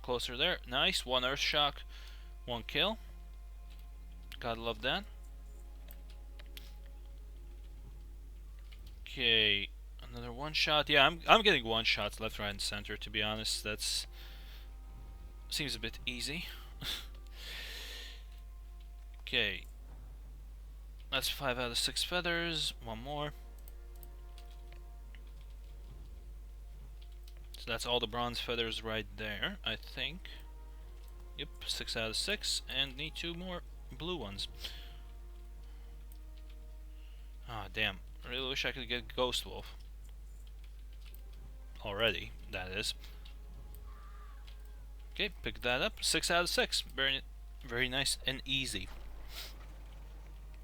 closer there. Nice, 1 earth shock, 1 kill. Gotta love that. Okay, another 1 shot. Yeah, I'm getting 1 shots left, right, and center. To be honest, that's seems a bit easy. Okay, that's 5 out of 6 feathers. 1 more. So that's all the bronze feathers right there, I think. Yep, 6 out of 6, and need 2 more blue ones. Ah, damn. I really wish I could get Ghost Wolf. Already, that is. Okay, pick that up. 6 out of 6. Very nice and easy.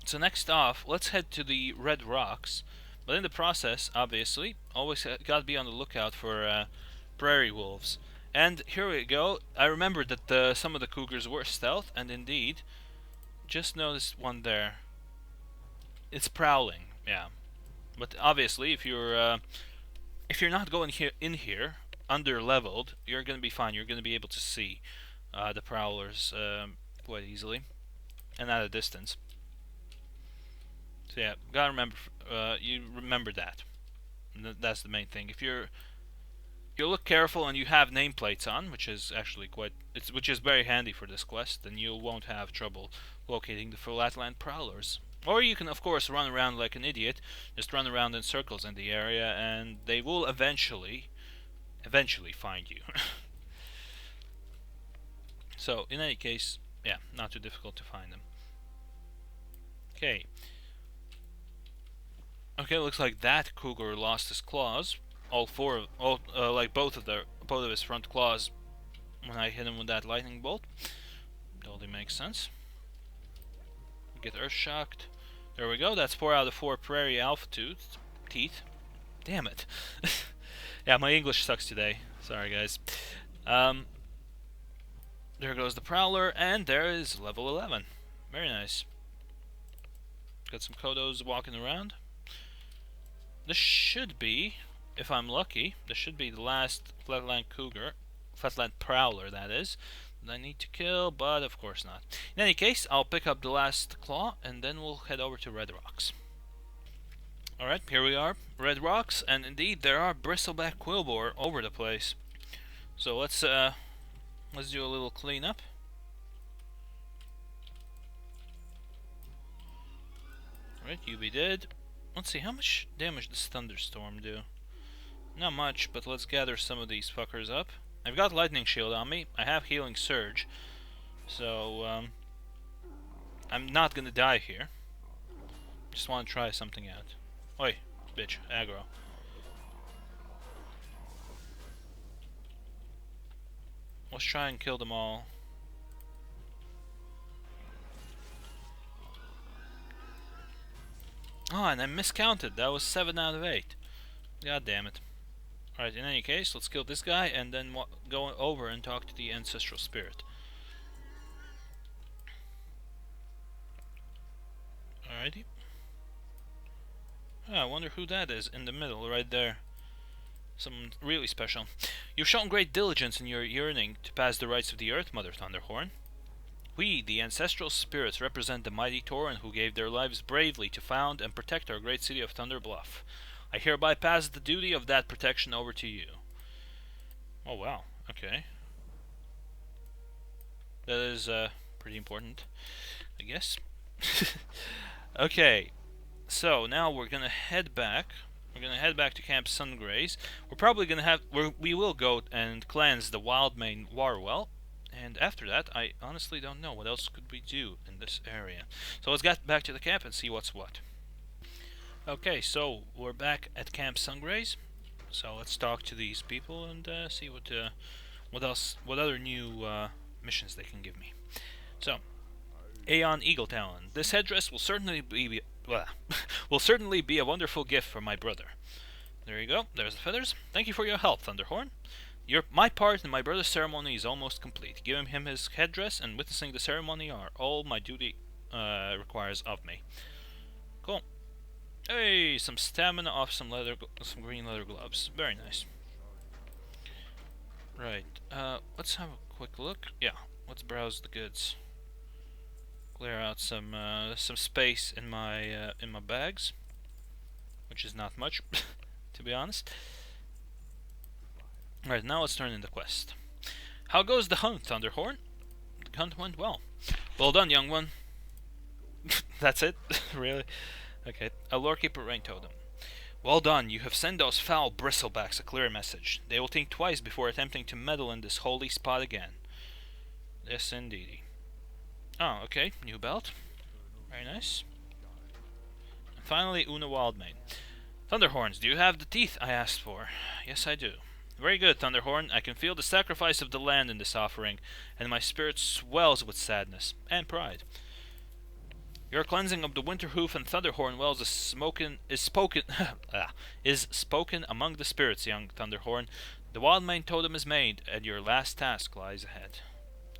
So next off, let's head to the Red Rocks. But in the process, obviously, always gotta be on the lookout for prairie wolves. And here we go. I remember that some of the cougars were stealth, and indeed, just noticed one there. It's prowling, yeah. But obviously, if you're not going in here under leveled, you're gonna be fine. You're gonna be able to see the prowlers quite easily and at a distance. So yeah, gotta remember. You remember that. That's the main thing. If you look careful and you have nameplates on, which is actually which is very handy for this quest, then you won't have trouble locating the flatland prowlers. Or you can, of course, run around like an idiot, just run around in circles in the area, and they will eventually find you. So, in any case, yeah, not too difficult to find them. Okay. Okay, looks like that cougar lost his claws. Like both of his front claws when I hit him with that lightning bolt. Totally makes sense. Get earth shocked. There we go. That's 4 out of 4 prairie alpha teeth. Damn it. Yeah, my English sucks today. Sorry, guys. There goes the prowler, and there is level 11. Very nice. Got some Kodos walking around. This should be, if I'm lucky, this should be the last flatland prowler, that is, that I need to kill, but of course not. In any case, I'll pick up the last claw, and then we'll head over to Red Rocks. Alright, here we are, Red Rocks, and indeed there are bristleback quillboar over the place. So let's do a little cleanup. Alright, you be dead. Let's see, how much damage does Thunderstorm do? Not much, but let's gather some of these fuckers up. I've got Lightning Shield on me. I have Healing Surge. So, I'm not gonna die here. Just want to try something out. Oi, bitch, aggro. Let's try and kill them all. Oh, and I miscounted. That was 7 out of 8. God damn it. Alright, in any case, let's kill this guy and then go over and talk to the ancestral spirit. Alrighty. Oh, I wonder who that is in the middle, right there. Someone really special. You've shown great diligence in your yearning to pass the rights of the earth, Mother Thunderhorn. We, the ancestral spirits, represent the mighty Tauren who gave their lives bravely to found and protect our great city of Thunder Bluff. I hereby pass the duty of that protection over to you. Oh wow, okay. That is pretty important, I guess. Okay, so now we're gonna head back. We're gonna head back to Camp Sungraze. We're probably gonna we will go and cleanse the Wildmane Warwell. And after that, I honestly don't know what else could we do in this area. So let's get back to the camp and see what's what. Okay, so we're back at Camp Sungraze. So let's talk to these people and see what other new missions they can give me. So, Aeon Eagletalon. This headdress will certainly be a wonderful gift for my brother. There you go. There's the feathers. Thank you for your help, Thunderhorn. My part in my brother's ceremony is almost complete. Giving him his headdress and witnessing the ceremony are all my duty requires of me. Cool. Hey, some stamina off some green leather gloves. Very nice. Right. Let's have a quick look. Yeah. Let's browse the goods. Clear out some space in my bags, which is not much, to be honest. Alright, now let's turn in the quest. How goes the hunt, Thunderhorn? The hunt went well. Well done, young one. That's it? Really? Okay. A Lorekeeper Rain Totem. Well done, you have sent those foul bristlebacks a clear message. They will think twice before attempting to meddle in this holy spot again. Yes, indeedy. Oh, okay. New belt. Very nice. And finally, Una Wildmane. Thunderhorns, do you have the teeth I asked for? Yes, I do. Very good, Thunderhorn. I can feel the sacrifice of the land in this offering, and my spirit swells with sadness and pride. Your cleansing of the Winterhoof and Thunderhorn wells is spoken among the spirits, young Thunderhorn. The Wildmane Totem is made, and your last task lies ahead.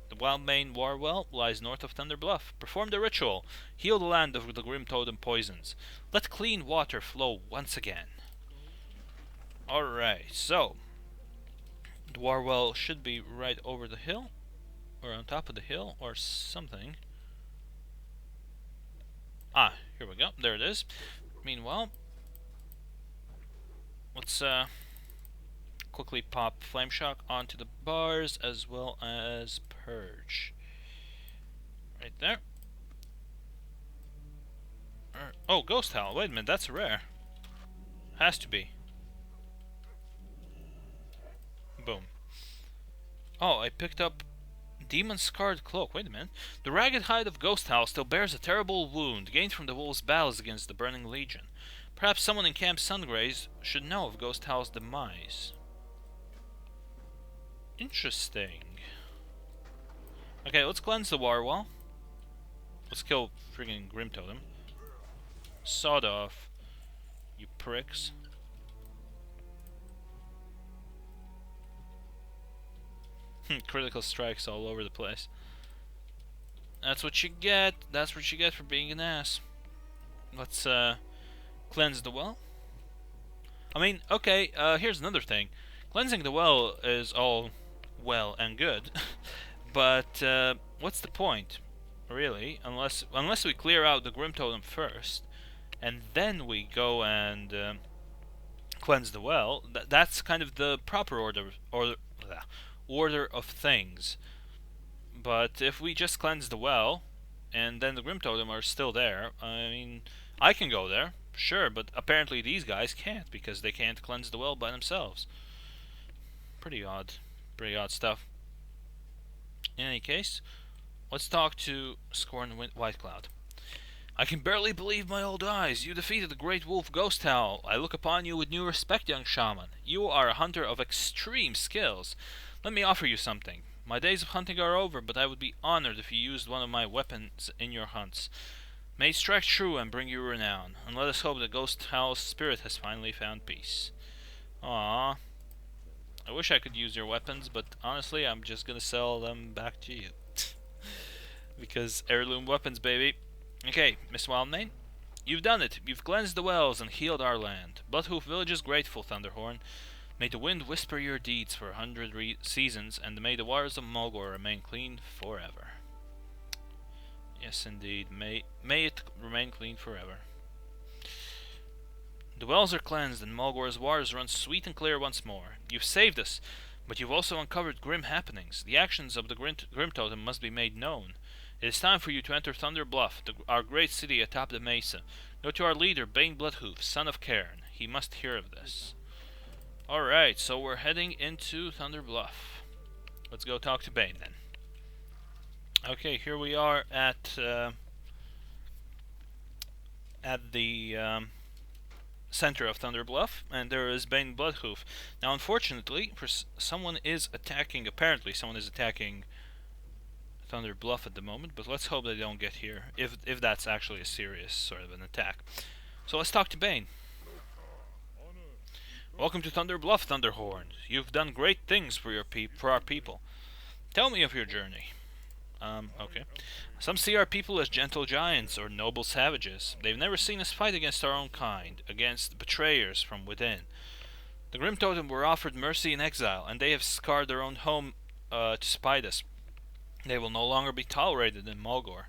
The Wildmane War Well lies north of Thunder Bluff. Perform the ritual. Heal the land of the Grim Totem poisons. Let clean water flow once again. Alright, so the War Well should be right over the hill, or on top of the hill, or something. Ah, here we go. There it is. Meanwhile, let's quickly pop Flame Shock onto the bars as well as Purge. Right there. Oh, Ghost Howl. Wait a minute, that's rare. Has to be. Boom. Oh, I picked up Demon Scarred Cloak. Wait a minute. The ragged hide of Ghost Howl still bears a terrible wound gained from the wolf's battles against the Burning Legion. Perhaps someone in Camp Sungraze should know of Ghost Howl's demise. Interesting. Okay, let's cleanse the War Wall. Let's kill friggin' Grim Totem. Sawed off, you pricks. Critical strikes all over the place. That's what you get. That's what you get for being an ass. Let's cleanse the well. I mean, okay, here's another thing. Cleansing the well is all well and good, but what's the point, really? Unless we clear out the Grim Totem first, and then we go and cleanse the well. That's kind of the proper order of things. But if we just cleanse the well, and then the Grim Totem are still there, I mean, I can go there, sure, but apparently these guys can't, because they can't cleanse the well by themselves. Pretty odd stuff. In any case, let's talk to Scorn Whitecloud. I can barely believe my old eyes. You defeated the great wolf Ghost Howl. I look upon you with new respect, young shaman. You are a hunter of extreme skills. Let me offer you something. My days of hunting are over, but I would be honored if you used one of my weapons in your hunts. May it strike true and bring you renown, and let us hope that Ghost Howl's spirit has finally found peace. Aww. I wish I could use your weapons, but honestly, I'm just gonna sell them back to you. Because heirloom weapons, baby. Okay, Miss Wildmane, you've done it. You've cleansed the wells and healed our land. Bloodhoof Village is grateful, Thunderhorn. May the wind whisper your deeds for 100 seasons, and may the waters of Mulgore remain clean forever. Yes, indeed. May it remain clean forever. The wells are cleansed, and Mulgore's waters run sweet and clear once more. You've saved us, but you've also uncovered grim happenings. The actions of the Grim Totem must be made known. It is time for you to enter Thunder Bluff, our great city atop the mesa. Go to our leader, Bane Bloodhoof, son of Cairn. He must hear of this. Alright, so we're heading into Thunder Bluff. Let's go talk to Bane then. Okay, here we are at the center of Thunder Bluff, and there is Bane Bloodhoof. Now, unfortunately, apparently someone is attacking Thunder Bluff at the moment, but let's hope they don't get here, if that's actually a serious sort of an attack. So let's talk to Bane. Welcome to Thunder Bluff, Thunderhorn. You've done great things for our people. Tell me of your journey. Okay. Some see our people as gentle giants or noble savages. They've never seen us fight against our own kind, against betrayers from within. The Grim Totem were offered mercy in exile, and they have scarred their own home to spite us. They will no longer be tolerated in Mulgore.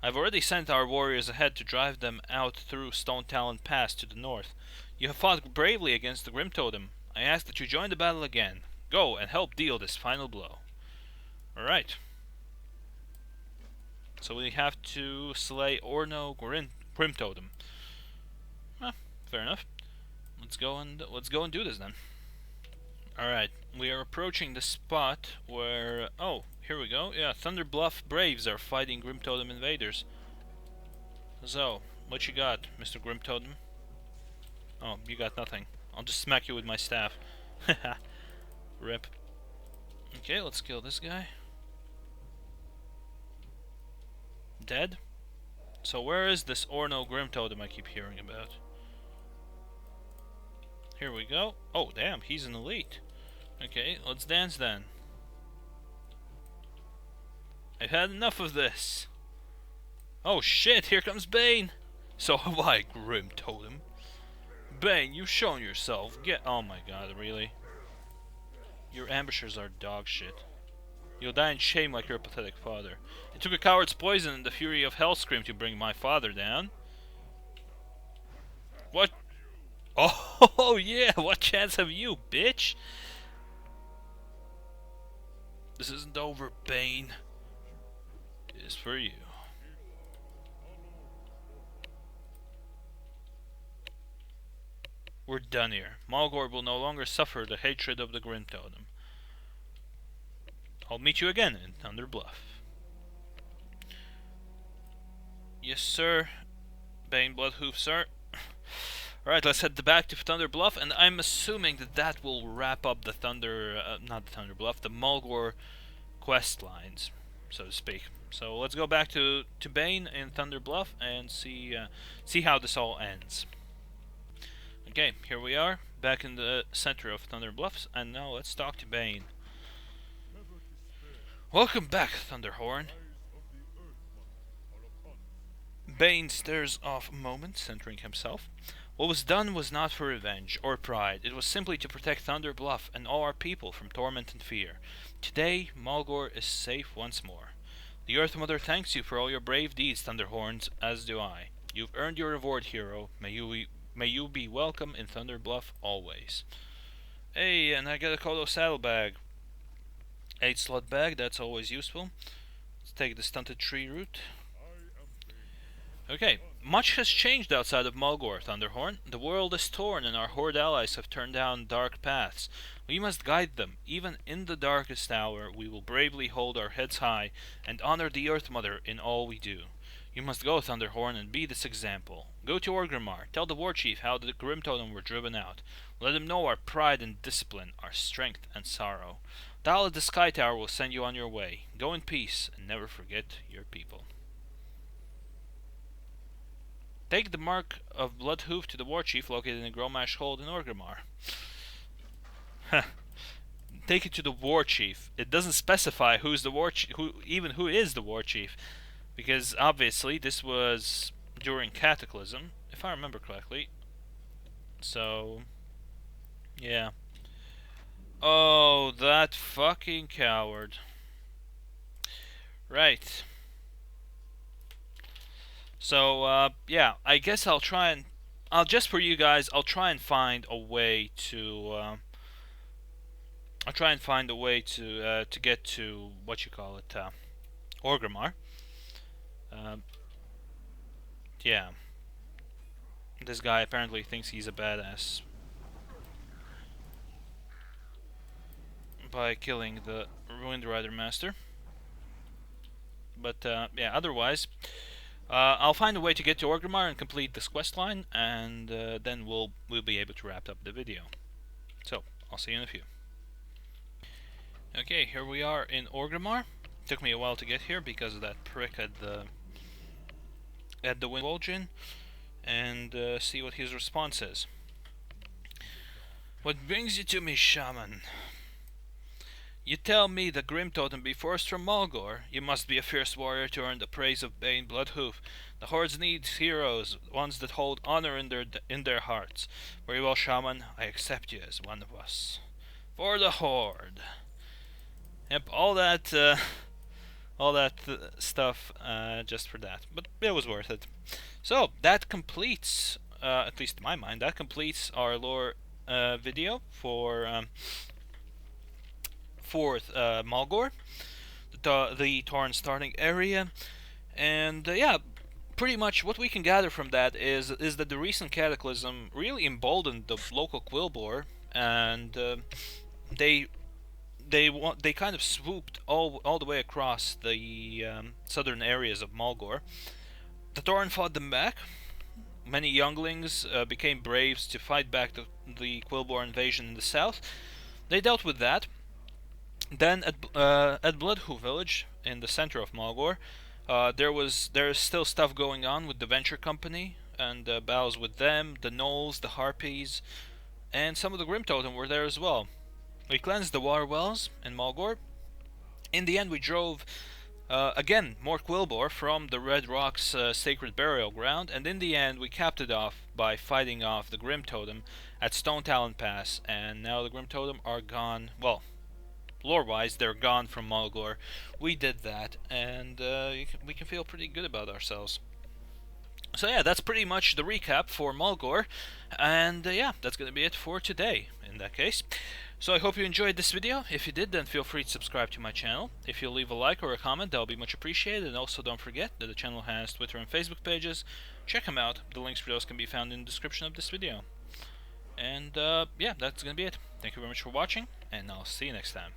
I've already sent our warriors ahead to drive them out through Stone Talon Pass to the north. You have fought bravely against the Grim Totem. I ask that you join the battle again. Go and help deal this final blow. Alright. So we have to slay Orno Grim Totem. Fair enough. Let's go and do this then. Alright, we are approaching the spot where... Oh, here we go. Yeah, Thunder Bluff Braves are fighting Grim Totem invaders. So, what you got, Mr. Grim Totem? Oh, you got nothing. I'll just smack you with my staff. Haha. Rip. Okay, let's kill this guy. Dead? So where is this Orno Grim Totem I keep hearing about? Here we go. Oh, damn, he's an elite. Okay, let's dance then. I've had enough of this. Oh shit, here comes Bane! So have I, Grim Totem. Bane, you've shown yourself. Get. Oh my god, really? Your ambushers are dog shit. You'll die in shame like your pathetic father. It took a coward's poison and the fury of Hellscream to bring my father down. What? Oh yeah, what chance have you, bitch? This isn't over, Bane. It is for you. We're done here. Mulgore will no longer suffer the hatred of the Grim Totem. I'll meet you again in Thunder Bluff. Yes, sir. Bane Bloodhoof, sir. Alright, let's head back to Thunder Bluff, and I'm assuming that that will wrap up the not the Thunder Bluff, the Mulgore quest lines, so to speak. So let's go back to Bane in Thunder Bluff and see how this all ends. Okay, here we are, back in the center of Thunder Bluffs, and now let's talk to Bane. Welcome back, Thunderhorn. Bane stares off a moment, centering himself. What was done was not for revenge or pride. It was simply to protect Thunder Bluff and all our people from torment and fear. Today, Mulgore is safe once more. The Earth Mother thanks you for all your brave deeds, Thunderhorns, as do I. You've earned your reward, hero. May you be welcome in Thunder Bluff always. Hey, and I got a Kodo saddlebag. 8-slot bag, that's always useful. Let's take the stunted tree route. Okay, much has changed outside of Mulgore, Thunderhorn. The world is torn and our Horde allies have turned down dark paths. We must guide them. Even in the darkest hour, we will bravely hold our heads high and honor the Earth Mother in all we do. You must go, Thunderhorn, and be this example. Go to Orgrimmar. Tell the War Chief how the Grim Totem were driven out. Let him know our pride and discipline, our strength and sorrow. Dial at the Sky Tower will send you on your way. Go in peace, and never forget your people. Take the mark of Bloodhoof to the War Chief located in Gromash Hold in Orgrimmar. Take it to the War Chief. It doesn't specify who's the War Chief, who is the War Chief, because obviously this was during Cataclysm, if I remember correctly. So, yeah. Oh, that fucking coward. Right. So, yeah, I guess I'll just for you guys, I'll try and find a way to, to get to, Orgrimmar. Yeah. This guy apparently thinks he's a badass by killing the Ruined Rider Master. But, yeah, otherwise, I'll find a way to get to Orgrimmar and complete this quest line, and then we'll be able to wrap up the video. So, I'll see you in a few. Okay, here we are in Orgrimmar. Took me a while to get here because of that prick at the Windwolgin, and see what his response is. What brings you to me, shaman? You tell me the Grim Totem be forced from Mulgore. You must be a fierce warrior to earn the praise of Bane Bloodhoof. The Hordes needs heroes, ones that hold honor in their hearts. Very well, shaman, I accept you as one of us. For the Horde. Yep, all that stuff just for that, but it was worth it. So that completes, at least in my mind, that completes our lore video for Mulgore, the Torrent starting area, and yeah, pretty much what we can gather from that is that the recent Cataclysm really emboldened the local Quilboar, and they kind of swooped all the way across the southern areas of Mulgore. The Torrent fought them back. Many younglings became braves to fight back the Quilboar invasion in the south. They dealt with that. Then at Bloodhoof Village, in the center of Mulgore, there's still stuff going on with the Venture Company and battles with them, the Gnolls, the Harpies, and some of the Grim Totem were there as well. We cleansed the water wells in Mulgore. In the end, we drove again more Quilboar from the Red Rock's sacred burial ground, and in the end, we capped it off by fighting off the Grim Totem at Stone Talon Pass. And now the Grim Totem are gone. Well, lore-wise, they're gone from Mulgore. We did that, and we can feel pretty good about ourselves. So yeah, that's pretty much the recap for Mulgore, and yeah, that's gonna be it for today, in that case. So I hope you enjoyed this video. If you did, then feel free to subscribe to my channel. If you'll leave a like or a comment, that'll be much appreciated, and also don't forget that the channel has Twitter and Facebook pages. Check them out. The links for those can be found in the description of this video. And yeah, that's gonna be it. Thank you very much for watching, and I'll see you next time.